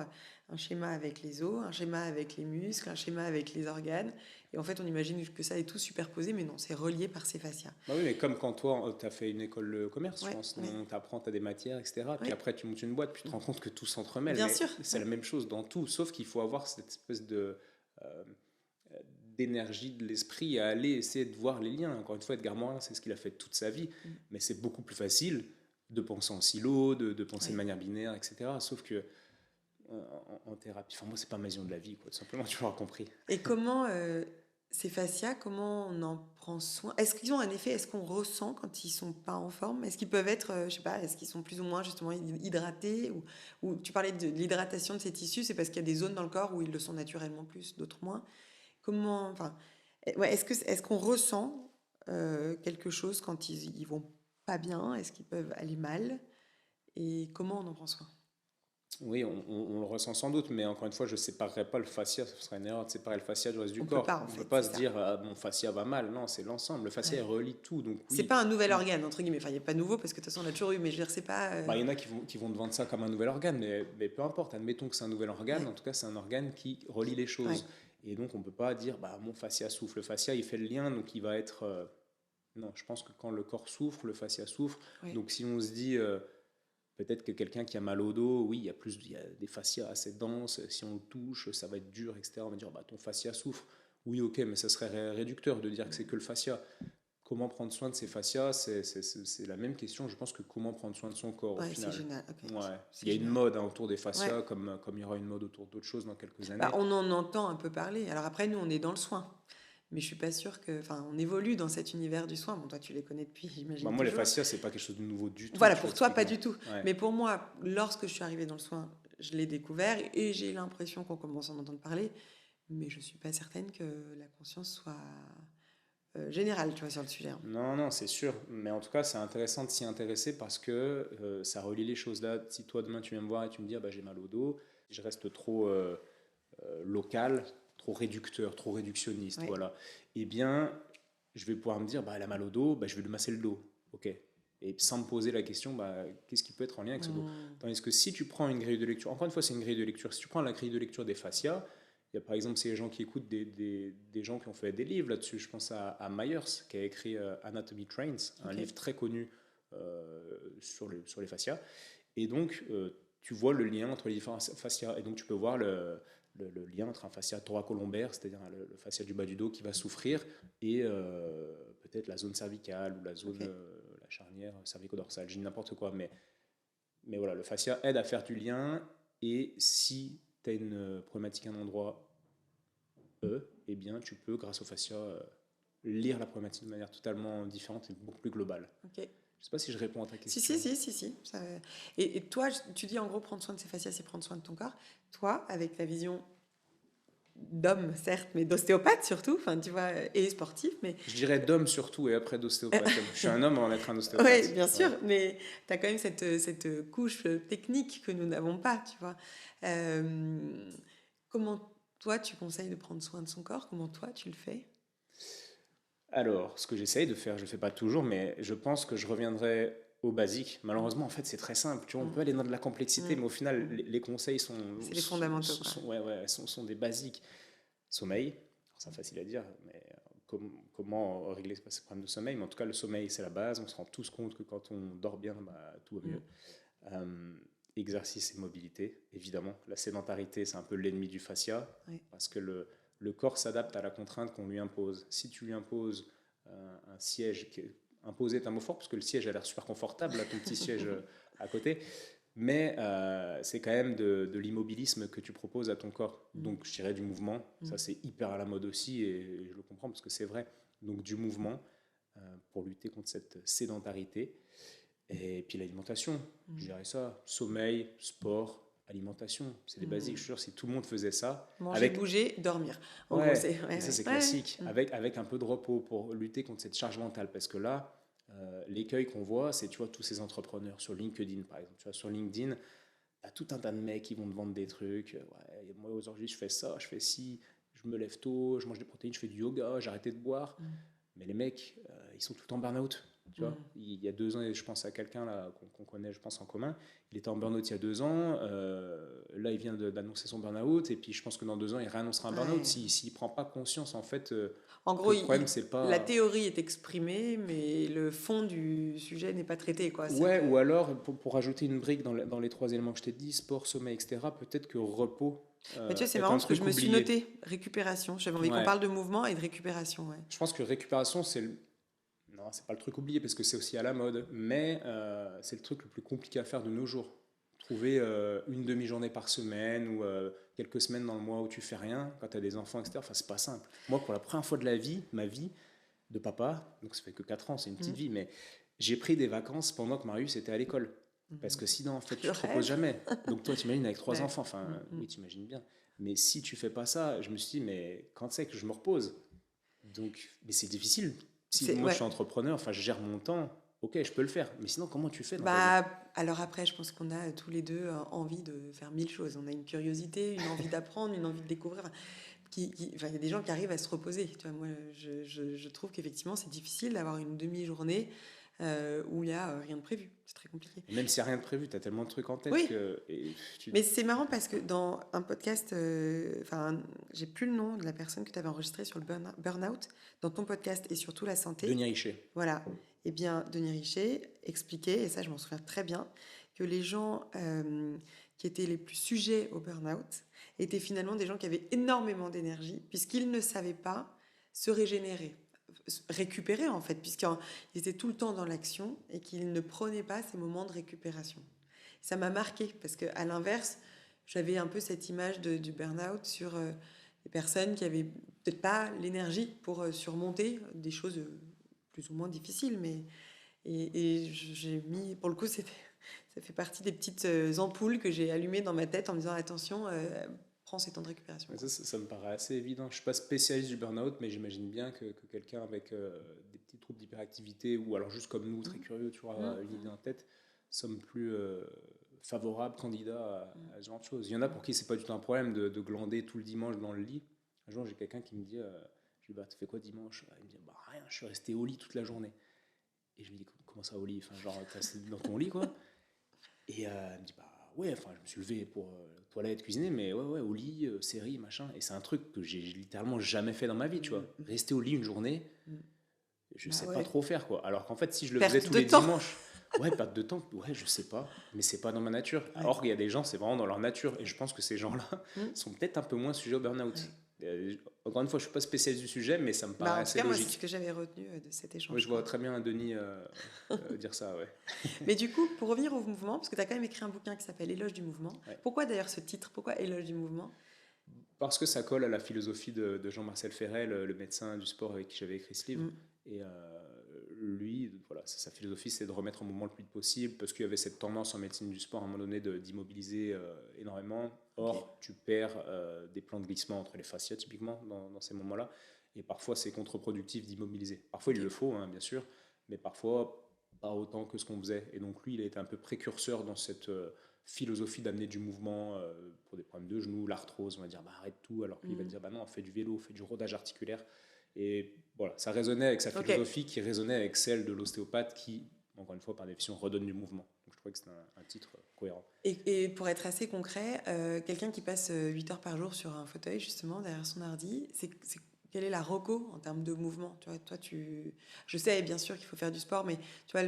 un schéma avec les os, un schéma avec les muscles, un schéma avec les organes. Et en fait, on imagine que ça est tout superposé, mais non, c'est relié par ces fascias. Oui, mais comme quand toi, tu as fait une école de commerce, je pense, tu apprends, tu as des matières, etc. Puis après, tu montes une boîte, puis tu te rends compte que tout s'entremêle. Bien sûr. C'est la même chose dans tout, sauf qu'il faut avoir cette espèce d'énergie de l'esprit à aller essayer de voir les liens. Encore une fois, Edgar Morin, c'est ce qu'il a fait toute sa vie, mais c'est beaucoup plus facile de penser en silo, de penser de manière binaire, etc. Sauf que en thérapie, moi, c'est pas ma vision de la vie, quoi, tout simplement, tu l'auras compris. Et comment ces fascias, comment on en prend soin? Est-ce qu'ils ont un effet? Est-ce qu'on ressent quand ils sont pas en forme? Est-ce qu'ils peuvent être, je sais pas, est-ce qu'ils sont plus ou moins justement hydratés? Ou tu parlais de l'hydratation de ces tissus, c'est parce qu'il y a des zones dans le corps où ils le sont naturellement plus, d'autres moins. Comment, enfin, est-ce qu'on ressent quelque chose quand ils vont pas bien? Est-ce qu'ils peuvent aller mal? Et comment on en prend soin? Oui, on le ressent sans doute, mais encore une fois, je ne séparerai pas le fascia, ce serait une erreur de séparer le fascia du reste du corps. On ne peut pas se dire mon fascia va mal, non, c'est l'ensemble. Le fascia relie tout. Donc, oui. C'est pas un nouvel organe, entre guillemets. Enfin, il n'est pas nouveau parce que de toute façon, on a toujours eu, mais je veux dire, c'est pas. Il y en a qui vont te vendre ça comme un nouvel organe, mais peu importe, admettons que c'est un nouvel organe, en tout cas, c'est un organe qui relie les choses. Et donc, on ne peut pas dire mon fascia souffre. Le fascia, il fait le lien, donc il va être. Non, je pense que quand le corps souffre, le fascia souffre. Donc, si on se dit. Peut-être que quelqu'un qui a mal au dos, oui, il y a des fascias assez denses, si on le touche, ça va être dur, etc. On va dire, ton fascia souffre. Oui, ok, mais ça serait réducteur de dire que c'est que le fascia. Comment prendre soin de ces fascias, c'est la même question, je pense, que comment prendre soin de son corps au final. C'est génial. Il y a une mode autour des fascias, comme il y aura une mode autour d'autres choses dans quelques années. On en entend un peu parler. Alors après, nous, on est dans le soin. mais je suis pas sûre que... Enfin, on évolue dans cet univers du soin. Bon, toi, tu les connais depuis, j'imagine. Moi, les fascias, c'est pas quelque chose de nouveau du tout. Voilà, pour toi, pas du tout. Ouais. Mais pour moi, lorsque je suis arrivée dans le soin, je l'ai découvert et j'ai l'impression qu'on commence à en entendre parler, mais je suis pas certaine que la conscience soit générale, tu vois, sur le sujet. Non, c'est sûr. Mais en tout cas, c'est intéressant de s'y intéresser parce que ça relie les choses. Là, si toi, demain, tu viens me voir et tu me dis, j'ai mal au dos, je reste trop local, trop réducteur, trop réductionniste, Oui. voilà. Eh bien, je vais pouvoir me dire, elle a mal au dos, je vais lui masser le dos. Ok. Et sans me poser la question, qu'est-ce qui peut être en lien avec ce dos. Tandis que si tu prends une grille de lecture, encore une fois, c'est une grille de lecture. Si tu prends la grille de lecture des fascias, il y a par exemple ces gens qui écoutent des gens qui ont fait des livres là-dessus. Je pense à Myers, qui a écrit Anatomy Trains, un livre très connu sur les fascias. Et donc, tu vois le lien entre les différents fascias. Et donc, tu peux voir le lien entre un fascia thoracolombaire, c'est-à-dire le fascia du bas du dos qui va souffrir, et peut-être la zone cervicale ou la zone, la charnière cervico-dorsale, je dis n'importe quoi. Mais voilà, le fascia aide à faire du lien, et si tu as une problématique à un endroit eh bien, tu peux, grâce au fascia, lire la problématique de manière totalement différente et beaucoup plus globale. Ok. Je ne sais pas si je réponds à ta question. Si. Et toi, tu dis en gros, prendre soin de ces fascias, c'est prendre soin de ton corps. Toi, avec ta vision d'homme, certes, mais d'ostéopathe surtout, tu vois, et sportif. Mais... Je dirais d'homme surtout, et après d'ostéopathe. Je suis un homme avant d'être un ostéopathe. Oui, bien sûr, mais tu as quand même cette couche technique que nous n'avons pas, tu vois. Comment toi, tu conseilles de prendre soin de son corps? Comment toi, tu le fais? Alors, ce que j'essaye de faire, je ne le fais pas toujours, mais je pense que je reviendrai au basique. Malheureusement, en fait, c'est très simple. Tu vois, on peut aller dans de la complexité, mais au final, les conseils sont... C'est les fondamentaux. Sont des basiques. Sommeil, c'est facile à dire, mais comment régler ce problème de sommeil? Mais en tout cas, le sommeil, c'est la base. On se rend tous compte que quand on dort bien, tout va mieux. Exercice et mobilité, évidemment. La sédentarité, c'est un peu l'ennemi du fascia, parce que le corps s'adapte à la contrainte qu'on lui impose. Si tu lui imposes un siège, imposer est un mot fort, parce que le siège a l'air super confortable, là, ton petit siège à côté, mais c'est quand même de l'immobilisme que tu proposes à ton corps. Donc je dirais du mouvement, ça c'est hyper à la mode aussi, et je le comprends parce que c'est vrai. Donc du mouvement pour lutter contre cette sédentarité. Et puis l'alimentation, je dirais ça, sommeil, sport, alimentation, c'est des basiques. Je suis sûr, si tout le monde faisait ça... Manger, bouger, dormir. En gros, c'est classique, avec un peu de repos pour lutter contre cette charge mentale. Parce que là, l'écueil qu'on voit, c'est, tu vois, tous ces entrepreneurs sur LinkedIn, par exemple. Tu vois, sur LinkedIn, il y a tout un tas de mecs qui vont te vendre des trucs. Moi, aujourd'hui, je fais ça, je fais ci, je me lève tôt, je mange des protéines, je fais du yoga, j'ai arrêté de boire. Mais les mecs, ils sont tout le temps burn-out. Tu vois, il y a 2 ans, je pense à quelqu'un là qu'on connaît, je pense en commun. Il était en burn-out il y a 2 ans. Là, il vient d'annoncer son burn-out, et puis je pense que dans 2 ans, il réannoncera un burn-out s'il prend pas conscience en fait. En gros, le problème, c'est pas... la théorie est exprimée, mais le fond du sujet n'est pas traité, quoi. Ou alors pour ajouter une brique dans les 3 éléments que je t'ai dit, sport, sommeil, etc. Peut-être que repos. Tu vois, c'est marrant parce que je me suis noté récupération. J'avais envie qu'on parle de mouvement et de récupération. Je pense que récupération, non, c'est pas le truc oublié parce que c'est aussi à la mode, mais c'est le truc le plus compliqué à faire de nos jours. Trouver une demi-journée par semaine ou quelques semaines dans le mois où tu fais rien quand tu as des enfants, etc. Enfin, c'est pas simple. Moi, pour la première fois de ma vie de papa, donc ça fait que 4 ans, c'est une petite vie, mais j'ai pris des vacances pendant que Marius était à l'école. Parce que sinon, en fait, tu ne te reposes jamais. Donc toi, tu imagines avec 3 enfants, oui, tu imagines bien. Mais si tu fais pas ça, je me suis dit, mais quand c'est que je me repose? Donc, mais c'est difficile. Si moi je suis entrepreneur, je gère mon temps, ok, je peux le faire. Mais sinon, comment tu fais alors après, je pense qu'on a tous les deux envie de faire 1000 choses. On a une curiosité, une envie d'apprendre, une envie de découvrir. Il y a des gens qui arrivent à se reposer. Tu vois, moi, je trouve qu'effectivement, c'est difficile d'avoir une demi-journée où il n'y a rien de prévu. C'est très compliqué. Et même s'il n'y a rien de prévu, tu as tellement de trucs en tête que... Mais c'est marrant parce que dans un podcast, j'ai plus le nom de la personne que tu avais enregistrée sur le burn-out, dans ton podcast et surtout la santé. Denis Richet. Voilà. Eh bien, Denis Richet expliquait, et ça je m'en souviens très bien, que les gens qui étaient les plus sujets au burn-out étaient finalement des gens qui avaient énormément d'énergie puisqu'ils ne savaient pas se régénérer. Récupérer en fait, puisqu'ils étaient tout le temps dans l'action et qu'ils ne prenaient pas ces moments de récupération. Ça m'a marqué parce qu'à l'inverse, j'avais un peu cette image du burn-out sur des personnes qui avaient peut-être pas l'énergie pour surmonter des choses plus ou moins difficiles, mais j'ai mis, pour le coup, ça fait partie des petites ampoules que j'ai allumées dans ma tête en me disant attention, prends ces temps de récupération. Ça me paraît assez évident. Je suis pas spécialiste du burn-out, mais j'imagine bien que quelqu'un avec des petits troubles d'hyperactivité, ou alors juste comme nous, très curieux, tu vois, une idée en tête, sommes plus favorables, candidats à ce genre de choses. Il y en a pour qui c'est pas du tout un problème de glander tout le dimanche dans le lit. Un jour, j'ai quelqu'un qui me dit, je lui dis, bah, tu fais quoi dimanche? Il me dit, bah rien, je suis resté au lit toute la journée. Et je lui dis, comment ça au lit? Enfin, genre, t'es dans ton lit, quoi. Et elle me dit, bah ouais, enfin, je me suis levé pour toilette, cuisiner, mais ouais, au lit, série, machin. Et c'est un truc que j'ai littéralement jamais fait dans ma vie, tu vois. Rester au lit une journée, je sais pas trop faire, quoi. Alors qu'en fait, si je le faisais tous les dimanches, ouais, perte de temps, ouais, je sais pas, mais c'est pas dans ma nature. Alors qu'il y a des gens, c'est vraiment dans leur nature. Et je pense que ces gens-là sont peut-être un peu moins sujets au burn-out. Encore une fois, je suis pas spécialiste du sujet, mais ça me paraît assez logique. C'est ce que j'avais retenu de cet échange. Oui, je vois très bien Denis dire ça, ouais. Mais du coup, pour revenir au mouvement, parce que tu as quand même écrit un bouquin qui s'appelle Éloge du mouvement. Ouais. Pourquoi d'ailleurs ce titre? Pourquoi Éloge du mouvement? Parce que ça colle à la philosophie de Jean-Marcel Ferret, le médecin du sport avec qui j'avais écrit ce livre. Et lui, voilà, sa philosophie, c'est de remettre en mouvement le plus vite possible, parce qu'il y avait cette tendance en médecine du sport à un moment donné d'immobiliser énormément. Or, tu perds des plans de glissement entre les fascias, typiquement, dans ces moments-là. Et parfois, c'est contre-productif d'immobiliser. Parfois, il le faut, hein, bien sûr, mais parfois, pas autant que ce qu'on faisait. Et donc, lui, il a été un peu précurseur dans cette philosophie d'amener du mouvement pour des problèmes de genoux, l'arthrose. On va dire, bah, arrête tout, alors qu'il va dire, bah non, fais du vélo, fais du rodage articulaire. Et voilà, ça résonnait avec sa philosophie qui résonnait avec celle de l'ostéopathe qui, encore une fois, par définition, redonne du mouvement. Donc je trouvais que c'était un titre cohérent. Et pour être assez concret, quelqu'un qui passe 8 heures par jour sur un fauteuil, justement, derrière son ordi, quelle est la reco en termes de mouvement? Tu vois, toi, je sais bien sûr qu'il faut faire du sport, mais tu vois,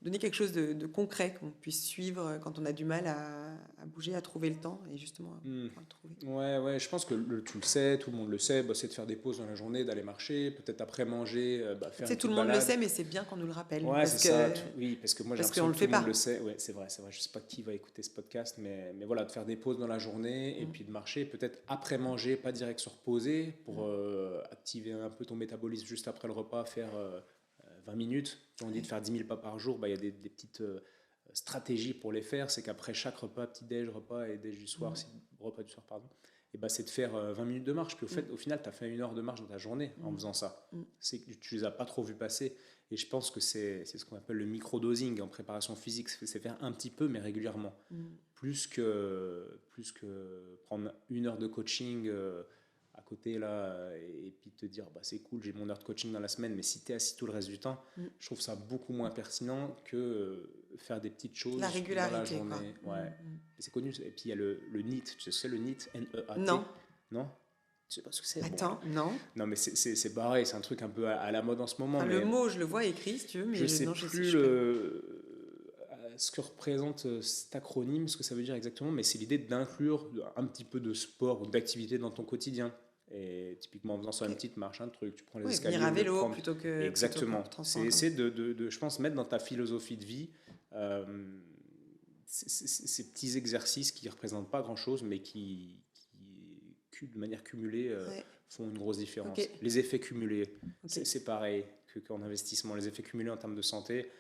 donner quelque chose de concret qu'on puisse suivre quand on a du mal à bouger, à trouver le temps et justement à le trouver. Ouais, je pense que tu le sais, tout le monde le sait, c'est de faire des pauses dans la journée, d'aller marcher, peut-être après manger, faire une petite balade. Tout le monde le sait, mais c'est bien qu'on nous le rappelle. Ouais, c'est ça. Oui, parce que moi j'ai l'impression que tout le monde le sait. Ouais, c'est vrai. Je sais pas qui va écouter ce podcast, mais voilà, de faire des pauses dans la journée et puis de marcher, peut-être après manger, pas direct se reposer pour activer un peu ton métabolisme juste après le repas, faire 20 minutes. On dit de faire 10 000 pas par jour, il y a des petites stratégies pour les faire. C'est qu'après chaque repas, petit-déj, repas et déj du soir, repas du soir, pardon, et c'est de faire 20 minutes de marche. Puis au final, tu as fait 1 heure de marche dans ta journée en faisant ça. C'est que tu les as pas trop vus passer. Et je pense que c'est ce qu'on appelle le micro-dosing en préparation physique. C'est faire un petit peu, mais régulièrement. Plus que prendre 1 heure de coaching à côté là, et puis te dire c'est cool, j'ai mon heure de coaching dans la semaine, mais si tu es assis tout le reste du temps, je trouve ça beaucoup moins pertinent que faire des petites choses la régularité, dans la journée. Ouais. Et c'est connu. Et puis il y a le NEAT, tu sais le NEAT, N-E-A-T. Non, je sais pas ce que c'est. Attends, non, mais c'est pareil, c'est un truc un peu à la mode en ce moment. Le mot, je le vois écrit, si tu veux, mais je sais plus ce que représente cet acronyme, ce que ça veut dire exactement, mais c'est l'idée d'inclure un petit peu de sport ou d'activité dans ton quotidien. Et typiquement en faisant ça une petite marche, un truc, tu prends les escaliers. Venir à vélo plutôt que. Exactement. C'est essayer de, je pense, mettre dans ta philosophie de vie ces petits exercices qui ne représentent pas grand-chose, mais qui de manière cumulée, font une grosse différence. Les effets cumulés, c'est pareil qu'en investissement. Les effets cumulés en termes de santé,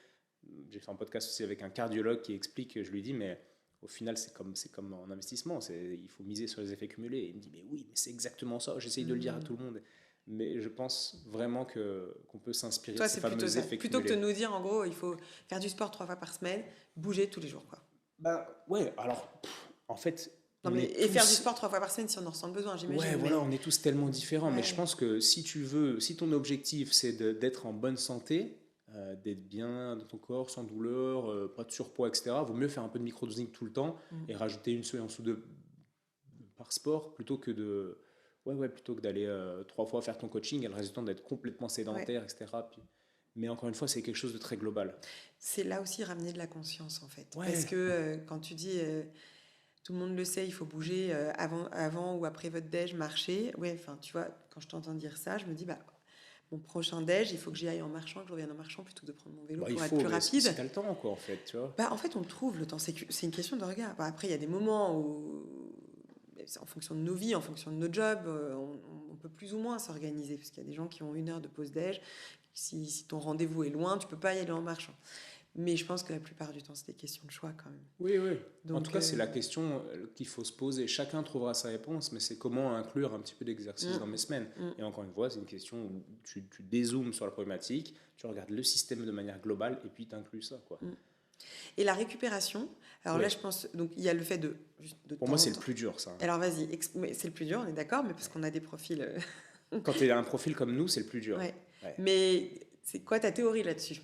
j'ai fait un podcast aussi avec un cardiologue qui explique, je lui dis, mais au final, c'est comme en investissement, il faut miser sur les effets cumulés. Et il me dit, mais oui, mais c'est exactement ça, j'essaye de le dire à tout le monde. Mais je pense vraiment qu'on peut s'inspirer de ces fameux effets cumulés. Plutôt que de nous dire, en gros, il faut faire du sport 3 fois par semaine, bouger tous les jours, quoi. Ouais, alors, en fait... Et faire du sport 3 fois par semaine si on en ressent le besoin, j'imagine. Ouais, voilà, on est tous tellement différents. Mais je pense que si ton objectif, c'est d'être en bonne santé, d'être bien dans ton corps, sans douleur, pas de surpoids, etc., vaut mieux faire un peu de microdosing tout le temps et rajouter une séance ou deux par sport plutôt que d'aller 3 fois faire ton coaching et le résultat d'être complètement sédentaire, etc. Mais encore une fois, c'est quelque chose de très global. C'est là aussi ramener de la conscience, en fait. Parce que quand tu dis... tout le monde le sait, il faut bouger avant ou après votre déj, marcher. Tu vois, quand je t'entends dire ça, je me dis, mon prochain déj, il faut que j'y aille en marchant, que je revienne en marchant plutôt que de prendre mon vélo pour être plus rapide. Si t'as le temps, quoi, en fait, tu vois. En fait, on le trouve, le temps. C'est une question de regard. Après, il y a des moments où en fonction de nos vies, en fonction de nos jobs, on peut plus ou moins s'organiser, parce qu'il y a des gens qui ont 1 heure de pause déj. Si ton rendez-vous est loin, tu peux pas y aller en marchant. Mais je pense que la plupart du temps, c'est des questions de choix quand même. Oui, oui. Donc, en tout cas, c'est la question qu'il faut se poser. Chacun trouvera sa réponse, mais c'est comment inclure un petit peu d'exercice dans mes semaines. Et encore une fois, c'est une question où tu dézoomes sur la problématique, tu regardes le système de manière globale et puis tu inclus ça, quoi. Et la récupération, alors là, je pense, donc il y a le fait de pour moi, c'est le plus dur, ça. Alors vas-y, c'est le plus dur, on est d'accord, mais parce qu'on a des profils. Quand tu as un profil comme nous, c'est le plus dur. Ouais. Mais c'est quoi ta théorie là-dessus?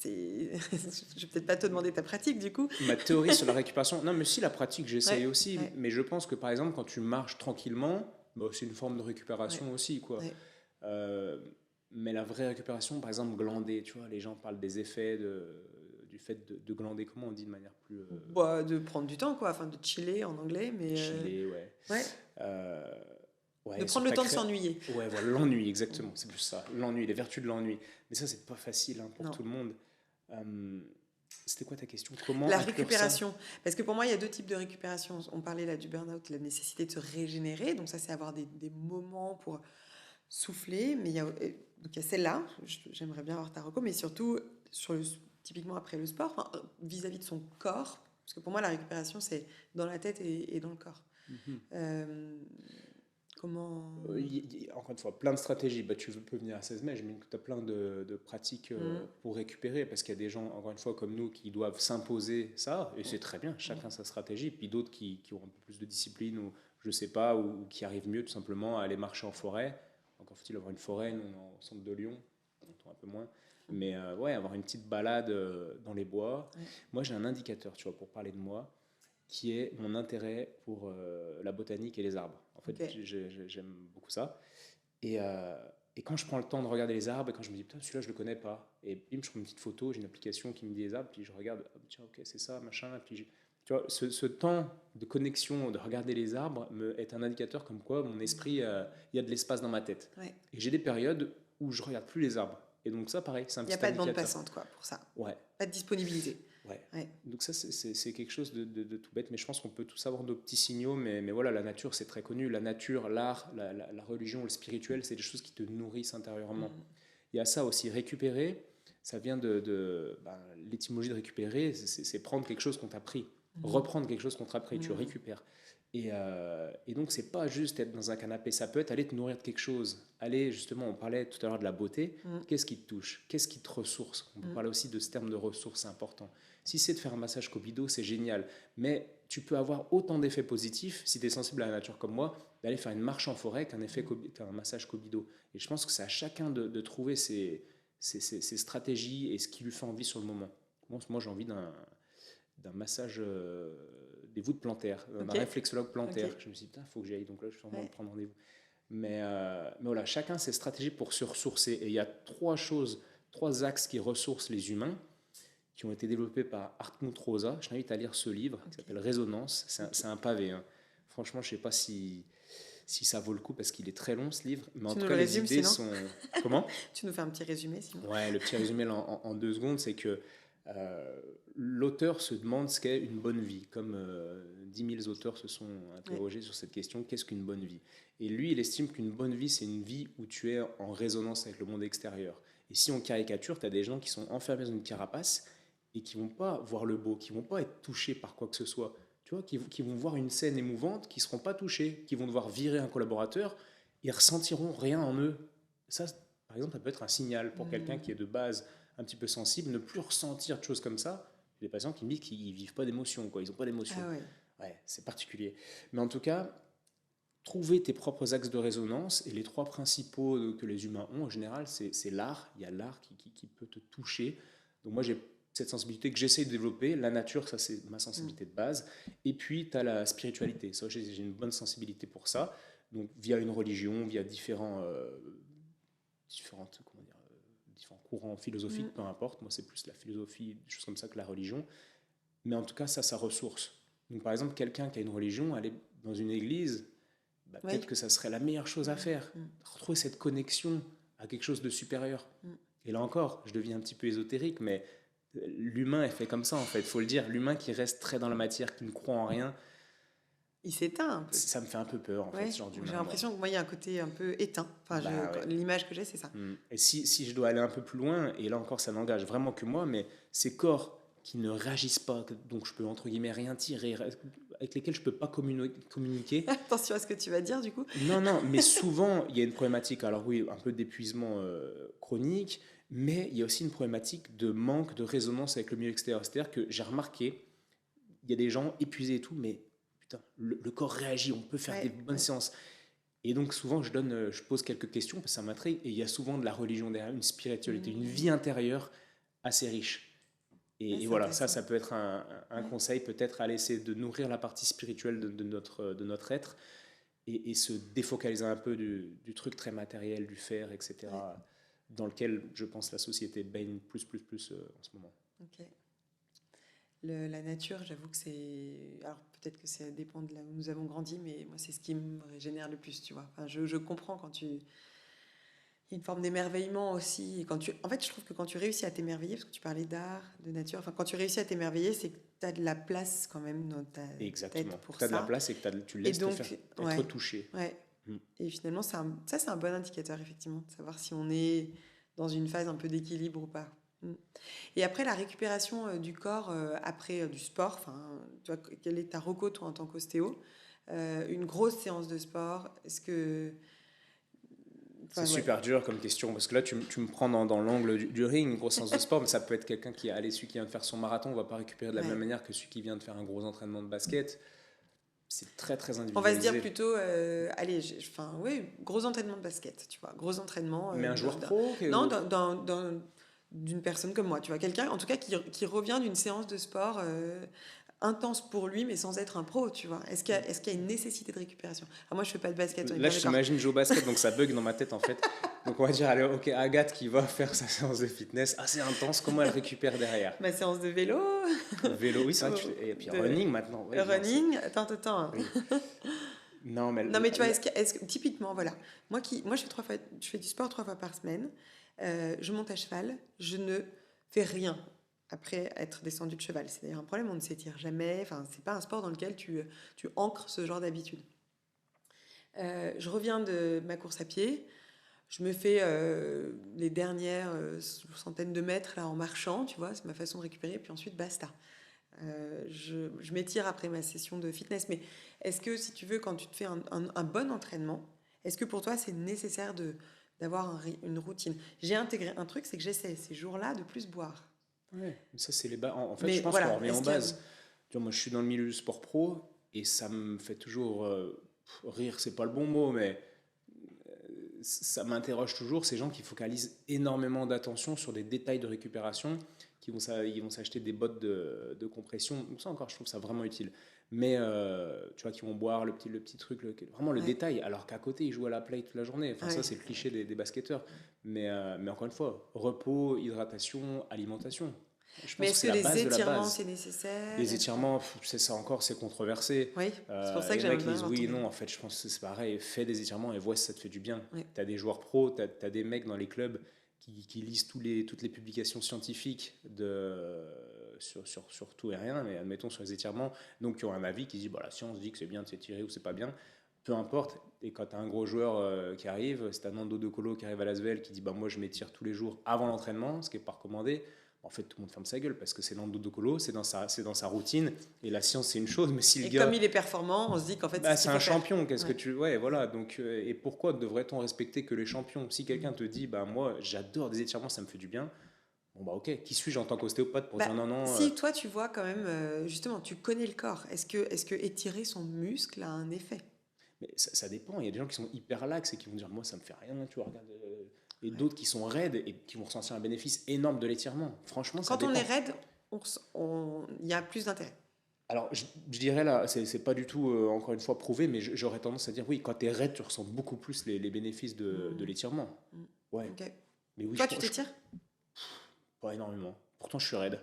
Je vais peut-être pas te demander ta pratique du coup. Ma théorie sur la récupération, non, mais si, la pratique, j'essaye aussi. Mais je pense que par exemple, quand tu marches tranquillement, c'est une forme de récupération aussi, quoi. Mais la vraie récupération, par exemple, glander, tu vois, les gens parlent des effets du fait de glander, comment on dit de manière plus... de prendre du temps, quoi, enfin de chiller en anglais, mais... Chiller, de prendre le temps de s'ennuyer. Ouais, voilà, l'ennui, exactement, c'est plus ça. L'ennui, les vertus de l'ennui. Mais ça, c'est pas facile pour tout le monde. C'était quoi ta question? Comment la récupération? Parce que pour moi, il y a 2 types de récupération. On parlait là du burn-out, la nécessité de se régénérer. Donc ça, c'est avoir des moments pour souffler. Mais il y a celle-là, j'aimerais bien avoir ta reco, mais surtout typiquement après le sport, vis-à-vis de son corps. Parce que pour moi, la récupération, c'est dans la tête et dans le corps. Comment... encore une fois, plein de stratégies. Tu peux venir à 16 mai, j'imagine que tu as plein de pratiques pour récupérer, parce qu'il y a des gens, encore une fois, comme nous, qui doivent s'imposer ça, et c'est très bien, chacun sa stratégie, puis d'autres qui ont un peu plus de discipline, ou je sais pas, ou qui arrivent mieux tout simplement à aller marcher en forêt. Encore faut-il avoir une forêt, nous on est au centre de Lyon, on entend un peu moins, mais avoir une petite balade dans les bois. Moi j'ai un indicateur, tu vois, pour parler de moi, qui est mon intérêt pour la botanique et les arbres. En fait, j'aime beaucoup ça. Et quand je prends le temps de regarder les arbres, et quand je me dis, putain, celui-là, je le connais pas, et bim, je prends une petite photo, j'ai une application qui me dit les arbres, puis je regarde, tiens, ok, c'est ça, machin, et puis tu vois, ce temps de connexion, de regarder les arbres, est un indicateur comme quoi mon esprit, il y a de l'espace dans ma tête. Et j'ai des périodes où je regarde plus les arbres. Et donc ça, pareil, c'est un petit indicateur. Il n'y a pas de bande passante, quoi, pour ça. Pas de disponibilité. Donc ça, c'est quelque chose de tout bête, mais je pense qu'on peut tous avoir nos petits signaux, mais voilà, la nature, c'est très connu. La nature, l'art, la religion, le spirituel, c'est des choses qui te nourrissent intérieurement. Il y a ça aussi, récupérer, ça vient l'étymologie de récupérer, c'est prendre quelque chose qu'on t'a pris, reprendre quelque chose qu'on t'a pris, tu récupères. Et donc, c'est pas juste être dans un canapé, ça peut être aller te nourrir de quelque chose. Aller, justement, on parlait tout à l'heure de la beauté, qu'est-ce qui te touche? Qu'est-ce qui te ressource? On peut parler aussi de ce terme de ressources, c'est important. Si c'est de faire un massage Kobido, c'est génial. Mais tu peux avoir autant d'effets positifs, si tu es sensible à la nature comme moi, d'aller faire une marche en forêt qu'un massage Kobido. Et je pense que c'est à chacun de trouver ses stratégies et ce qui lui fait envie sur le moment. Moi j'ai envie d'un massage des voûtes plantaires, d'un réflexologue plantaire. Je me suis dit, il faut que j'y aille, donc là je suis en train de prendre rendez-vous. Mais voilà, chacun ses stratégies pour se ressourcer. Et il y a 3 axes qui ressourcent les humains, qui ont été développés par Hartmut Rosa. Je t'invite à lire ce livre qui s'appelle Résonance. C'est un pavé. Hein. Franchement, je ne sais pas si ça vaut le coup parce qu'il est très long ce livre. Mais en tout cas, les idées sont... Comment ? Tu nous fais un petit résumé sinon ? Ouais, le petit résumé en 2 secondes, c'est que l'auteur se demande ce qu'est une bonne vie. Comme 10 000 auteurs se sont interrogés sur cette question, qu'est-ce qu'une bonne vie ? Et lui, il estime qu'une bonne vie, c'est une vie où tu es en résonance avec le monde extérieur. Et si on caricature, tu as des gens qui sont enfermés dans une carapace et qui ne vont pas voir le beau, qui ne vont pas être touchés par quoi que ce soit, tu vois, qui vont voir une scène émouvante, qui ne seront pas touchés, qui vont devoir virer un collaborateur, ils ne ressentiront rien en eux. Ça, par exemple, ça peut être un signal pour quelqu'un qui est de base un petit peu sensible, ne plus ressentir de choses comme ça. J'ai des patients qui me disent qu'ils ne vivent pas d'émotions, quoi. Ils n'ont pas d'émotions. Ouais, c'est particulier. Mais en tout cas, trouver tes propres axes de résonance, et les 3 principaux que les humains ont en général, c'est l'art. Il y a l'art qui peut te toucher. Donc moi, j'ai cette sensibilité que j'essaie de développer. La nature, ça c'est ma sensibilité de base. Et puis, tu as la spiritualité. Ça, j'ai une bonne sensibilité pour ça. Donc, via une religion, via différents courants philosophiques, peu importe. Moi, c'est plus la philosophie, des choses comme ça que la religion. Mais en tout cas, ça ressource. Donc, par exemple, quelqu'un qui a une religion, aller dans une église, peut-être que ça serait la meilleure chose à faire. Retrouver cette connexion à quelque chose de supérieur. Et là encore, je deviens un petit peu ésotérique, mais l'humain est fait comme ça, en fait. Il faut le dire, l'humain qui reste très dans la matière, qui ne croit en rien, Il s'éteint un peu. Ça me fait un peu peur, en fait, ce genre d'humain. J'ai l'impression que moi, il y a un côté un peu éteint. Enfin, l'image que j'ai, c'est ça. Et si je dois aller un peu plus loin, et là encore, ça n'engage vraiment que moi, mais ces corps qui ne réagissent pas, donc je peux entre guillemets rien tirer, avec lesquels je peux pas communiquer. Attention à ce que tu vas dire, du coup. Non, mais souvent, il y a une problématique, alors oui, un peu d'épuisement chronique, mais il y a aussi une problématique de manque de résonance avec le milieu extérieur. C'est-à-dire que j'ai remarqué, il y a des gens épuisés et tout, mais putain, le corps réagit, on peut faire des bonnes séances. Et donc souvent, je pose quelques questions, parce que ça m'intrigue, et il y a souvent de la religion derrière, une spiritualité, une vie intérieure assez riche. Et voilà, ça peut être un conseil, peut-être à laisser de nourrir la partie spirituelle de notre être, et se défocaliser un peu du truc très matériel, du faire, etc., dans lequel je pense la société baigne plus en ce moment. Ok. La nature, j'avoue que c'est... Alors peut-être que ça dépend de là où nous avons grandi, mais moi c'est ce qui me régénère le plus, tu vois. Enfin, je comprends quand tu... Il y a une forme d'émerveillement aussi. Et en fait, je trouve que quand tu réussis à t'émerveiller, parce que tu parlais d'art, de nature, enfin quand tu réussis à t'émerveiller, c'est que tu as de la place quand même dans ta tête pour ça. Tu as de la place et que tu laisses te faire être touché. Ouais. Et finalement, ça c'est un bon indicateur, effectivement, de savoir si on est dans une phase un peu d'équilibre ou pas. Et après, la récupération du corps après du sport, quelle est ta reco, toi, en tant qu'ostéo? Une grosse séance de sport, est-ce que... C'est super dur comme question, parce que là, tu me prends dans l'angle du ring, une grosse séance de sport, mais ça peut être quelqu'un qui celui qui vient de faire son marathon, ne va pas récupérer de la même manière que celui qui vient de faire un gros entraînement de basket. C'est très, très individualisé. On va se dire plutôt, gros entraînement de basket, tu vois, gros entraînement. Mais un joueur pro Non, d'une personne comme moi, tu vois, quelqu'un, en tout cas, qui revient d'une séance de sport intense pour lui, mais sans être un pro, tu vois. Est-ce qu'il y a une nécessité de récupération? Alors moi, je fais pas de basket. Là, je t'imagine jouer au basket, donc ça bug dans ma tête, en fait. Donc on va dire, allez, ok, Agathe qui va faire sa séance de fitness assez intense, comment elle récupère derrière? Ma séance de vélo. Vélo, oui, c'est vrai que et puis running maintenant. Ouais, running, attends. Oui. Non, mais tu vois, est-ce que typiquement, voilà, moi je fais du sport 3 fois par semaine, je monte à cheval, je ne fais rien après être descendu de cheval. C'est d'ailleurs un problème, on ne s'étire jamais, enfin, c'est pas un sport dans lequel tu ancres ce genre d'habitude. Je reviens de ma course à pied, je me fais les dernières centaines de mètres là, en marchant, tu vois, c'est ma façon de récupérer, puis ensuite basta. Je m'étire après ma session de fitness, mais est-ce que, si tu veux, quand tu te fais un bon entraînement, est-ce que pour toi c'est nécessaire d'avoir une routine? J'ai intégré un truc, c'est que j'essaie ces jours-là de plus boire. Ouais, ça c'est les bases. En fait, je pense qu'on revient en base. Tu vois, moi je suis dans le milieu du sport pro et ça me fait toujours rire, c'est pas le bon mot, mais ça m'interroge toujours, ces gens qui focalisent énormément d'attention sur des détails de récupération, ils vont s'acheter des bottes de compression. Donc ça encore, je trouve ça vraiment utile. Mais tu vois, qui vont boire le petit truc, vraiment le détail, alors qu'à côté, ils jouent à la play toute la journée. Enfin, ça, c'est le cliché des basketteurs. Mais encore une fois, repos, hydratation, alimentation. Mais est-ce que les étirements, c'est nécessaire? Les étirements, ça encore, c'est controversé. Oui, c'est pour ça que j'aime bien. Oui, non, en fait, je pense que c'est pareil. Fais des étirements et vois si ça te fait du bien. Oui. Tu as des joueurs pros, tu as des mecs dans les clubs qui lisent toutes les publications scientifiques sur tout et rien, mais admettons sur les étirements, donc qui ont un avis qui dit la science dit que c'est bien de s'étirer ou c'est pas bien. Peu importe. Et quand tu as un gros joueur qui arrive, c'est un Nando De Colo qui arrive à l'ASVEL qui dit moi je m'étire tous les jours avant l'entraînement, ce qui n'est pas recommandé. En fait, tout le monde ferme sa gueule parce que c'est Nando De Colo, c'est dans sa routine. Et la science, c'est une chose, mais si le gars... comme il est performant, on se dit qu'en fait, c'est un champion. Qu'est-ce que tu... Ouais, voilà. Donc, et pourquoi devrait-on respecter que les champions? Si quelqu'un te dit, moi, j'adore des étirements, ça me fait du bien. Bon, ok. Qui suis-je en tant qu'ostéopathe pour dire non? Si toi, tu vois quand même, justement, tu connais le corps. Est-ce que étirer son muscle a un effet? Mais ça dépend. Il y a des gens qui sont hyper laxes et qui vont dire, moi, ça me fait rien. Tu vois, regarde... Et d'autres qui sont raides et qui vont ressentir un bénéfice énorme de l'étirement. Franchement, ça dépend. Quand on est raide, il y a plus d'intérêt. Alors, je dirais là, c'est pas du tout, encore une fois, prouvé, mais j'aurais tendance à dire, oui, quand tu es raide, tu ressens beaucoup plus les bénéfices de l'étirement. Ouais. Okay. Mais oui, toi, tu t'étires? Pas énormément. Pourtant, je suis raide.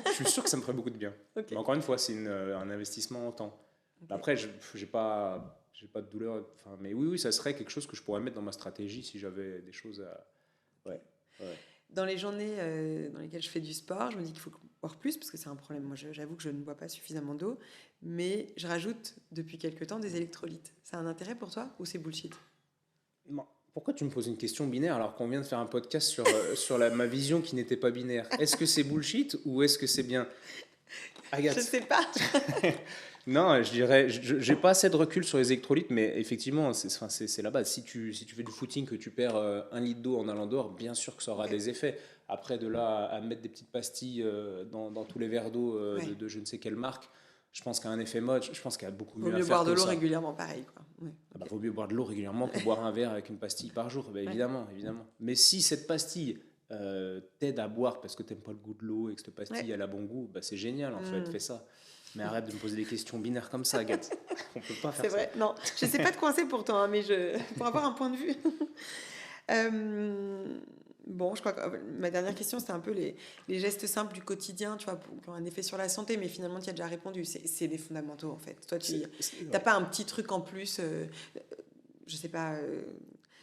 Je suis sûr que ça me ferait beaucoup de bien. Okay. Mais encore une fois, c'est un investissement en temps. Okay. Après, j'ai pas de douleur. Mais oui, ça serait quelque chose que je pourrais mettre dans ma stratégie si j'avais des choses à... Ouais. Dans les journées dans lesquelles je fais du sport, je me dis qu'il faut boire plus, parce que c'est un problème. Moi, j'avoue que je ne bois pas suffisamment d'eau, mais je rajoute depuis quelques temps des électrolytes. Ça a un intérêt pour toi ou c'est bullshit? Bon, pourquoi tu me poses une question binaire alors qu'on vient de faire un podcast sur ma vision qui n'était pas binaire? Est-ce que c'est bullshit ou est-ce que c'est bien? Agathe. Je sais pas. Non, je dirais, j'ai pas assez de recul sur les électrolytes, mais effectivement, c'est la base. Si tu fais du footing, que tu perds 1 litre d'eau en allant dehors, bien sûr que ça aura des effets. Après, de là à mettre des petites pastilles dans tous les verres d'eau de je ne sais quelle marque, je pense qu'il y a un effet mode. Je pense qu'il y a beaucoup mieux à faire. Vaut mieux boire de que l'eau ça. régulièrement, pareil, quoi. Ouais, Vaut mieux boire de l'eau régulièrement que boire un verre avec une pastille par jour. Évidemment, évidemment. Mais si cette pastille t'aide à boire parce que tu n'aimes pas le goût de l'eau et que cette pastille elle a bon goût, c'est génial en fait, fais ça. Mais arrête de me poser des questions binaires comme ça, Agathe. On peut pas faire ça. C'est vrai, non, je sais pas te coincer pourtant, hein, mais pour avoir un point de vue. Bon, je crois que ma dernière question, c'était un peu les gestes simples du quotidien, tu vois, qui ont un effet sur la santé, mais finalement, tu as déjà répondu. C'est des fondamentaux, en fait. Toi, tu n'as pas un petit truc en plus. Je sais pas.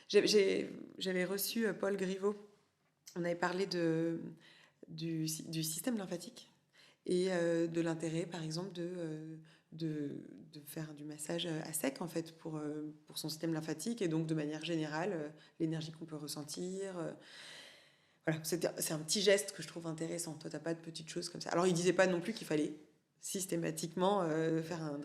J'avais reçu Paul Griveau. On avait parlé du système lymphatique et de l'intérêt, par exemple, de faire du massage à sec, en fait, pour son système lymphatique, et donc, de manière générale, l'énergie qu'on peut ressentir. Voilà, c'est un petit geste que je trouve intéressant. Toi, tu n'as pas de petites choses comme ça. Alors, il ne disait pas non plus qu'il fallait systématiquement faire un...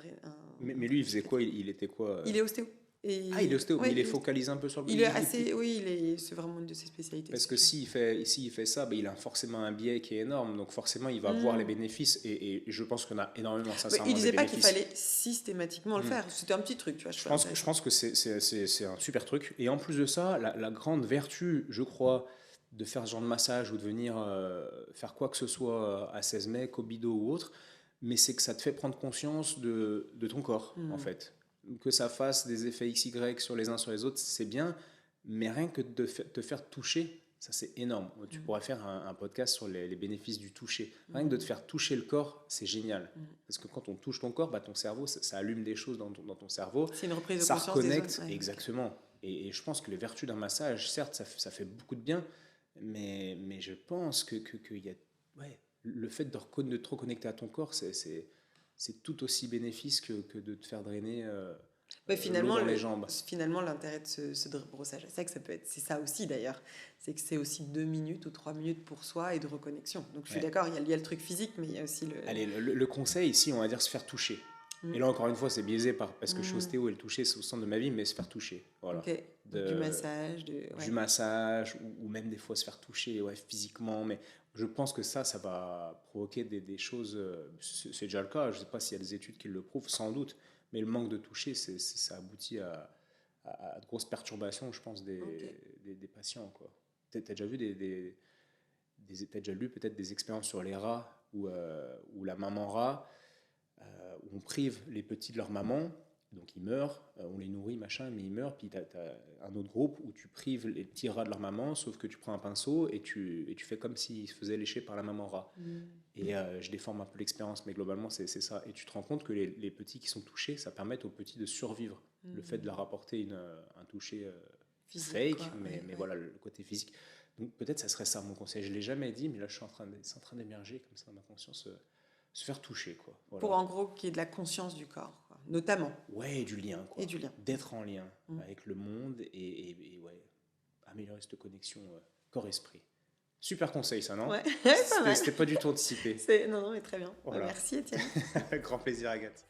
Mais lui, il faisait quoi? Il était quoi Il est ostéo. Il est ostéo, mais il est focalisé un peu sur le il est assez, oui, c'est vraiment une de ses spécialités. Parce que s'il fait ça, il a forcément un biais qui est énorme, donc forcément il va voir les bénéfices, et je pense qu'on a énormément sincèrement il disait des pas bénéfices. qu'il fallait systématiquement le faire, c'était un petit truc, tu vois. Je pense que c'est un super truc, et en plus de ça, la grande vertu, je crois, de faire ce genre de massage ou de venir faire quoi que ce soit à 16 mai, Kobido ou autre, mais c'est que ça te fait prendre conscience de ton corps, en fait. Que ça fasse des effets XY sur les uns sur les autres, c'est bien, mais rien que de te faire toucher, ça c'est énorme. Tu pourrais faire un podcast sur les bénéfices du toucher. Rien que de te faire toucher le corps, c'est génial. Parce que quand on touche ton corps, ton cerveau, ça allume des choses dans ton cerveau. C'est une reprise de ça conscience reconnecte, des autres. Ouais. Exactement. Et je pense que les vertus d'un massage, certes, ça fait beaucoup de bien, mais je pense qu'il y a... Ouais, le fait de te reconnecter à ton corps, c'est tout aussi bénéfice que de te faire drainer finalement, l'eau dans les jambes. Finalement, l'intérêt de ce brossage à sec, c'est ça aussi d'ailleurs. C'est que c'est aussi 2 minutes ou 3 minutes pour soi et de reconnexion. Donc je suis d'accord, il y a le truc physique, mais il y a aussi le... Allez, le conseil ici, on va dire se faire toucher. Et là, encore une fois, c'est biaisé parce que je suis ostéo et le toucher, c'est au centre de ma vie, mais se faire toucher. Voilà. Okay. Du massage. Du massage, ou même des fois se faire toucher physiquement. Mais je pense que ça va provoquer des choses. C'est déjà le cas, je ne sais pas s'il y a des études qui le prouvent, sans doute. Mais le manque de toucher, ça aboutit à de grosses perturbations, je pense, des patients. Tu as déjà vu t'as déjà lu peut-être des expériences sur les rats où la maman rat, où on prive les petits de leur maman, donc ils meurent, on les nourrit, machin, mais ils meurent, puis tu as un autre groupe où tu prives les petits rats de leur maman, sauf que tu prends un pinceau et tu fais comme s'ils se faisaient lécher par la maman rat. Et je déforme un peu l'expérience, mais globalement c'est ça. Et tu te rends compte que les petits qui sont touchés, ça permet aux petits de survivre. Le fait de leur apporter un toucher physique, fake, mais voilà, le côté physique. Donc peut-être ça serait ça mon conseil. Je ne l'ai jamais dit, mais là c'est en train d'émerger comme ça dans ma conscience. Se faire toucher, quoi. Voilà. Pour en gros qu'il y ait de la conscience du corps, quoi. Notamment. Ouais, et du lien, quoi. Et du lien. D'être en lien avec le monde et améliorer cette connexion corps-esprit. Super conseil, ça, non? Ouais, c'était pas du tout anticipé. Non, mais très bien. Voilà. Merci, Étienne. Grand plaisir, Agathe.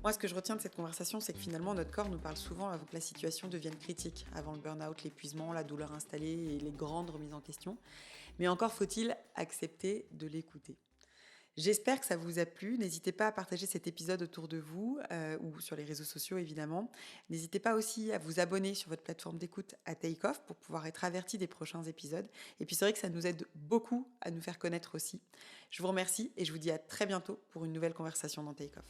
Moi, ce que je retiens de cette conversation, c'est que finalement, notre corps nous parle souvent avant que la situation devienne critique, avant le burn-out, l'épuisement, la douleur installée et les grandes remises en question. Mais encore faut-il accepter de l'écouter. J'espère que ça vous a plu. N'hésitez pas à partager cet épisode autour de vous ou sur les réseaux sociaux, évidemment. N'hésitez pas aussi à vous abonner sur votre plateforme d'écoute à Take Off pour pouvoir être averti des prochains épisodes. Et puis, c'est vrai que ça nous aide beaucoup à nous faire connaître aussi. Je vous remercie et je vous dis à très bientôt pour une nouvelle conversation dans Take Off.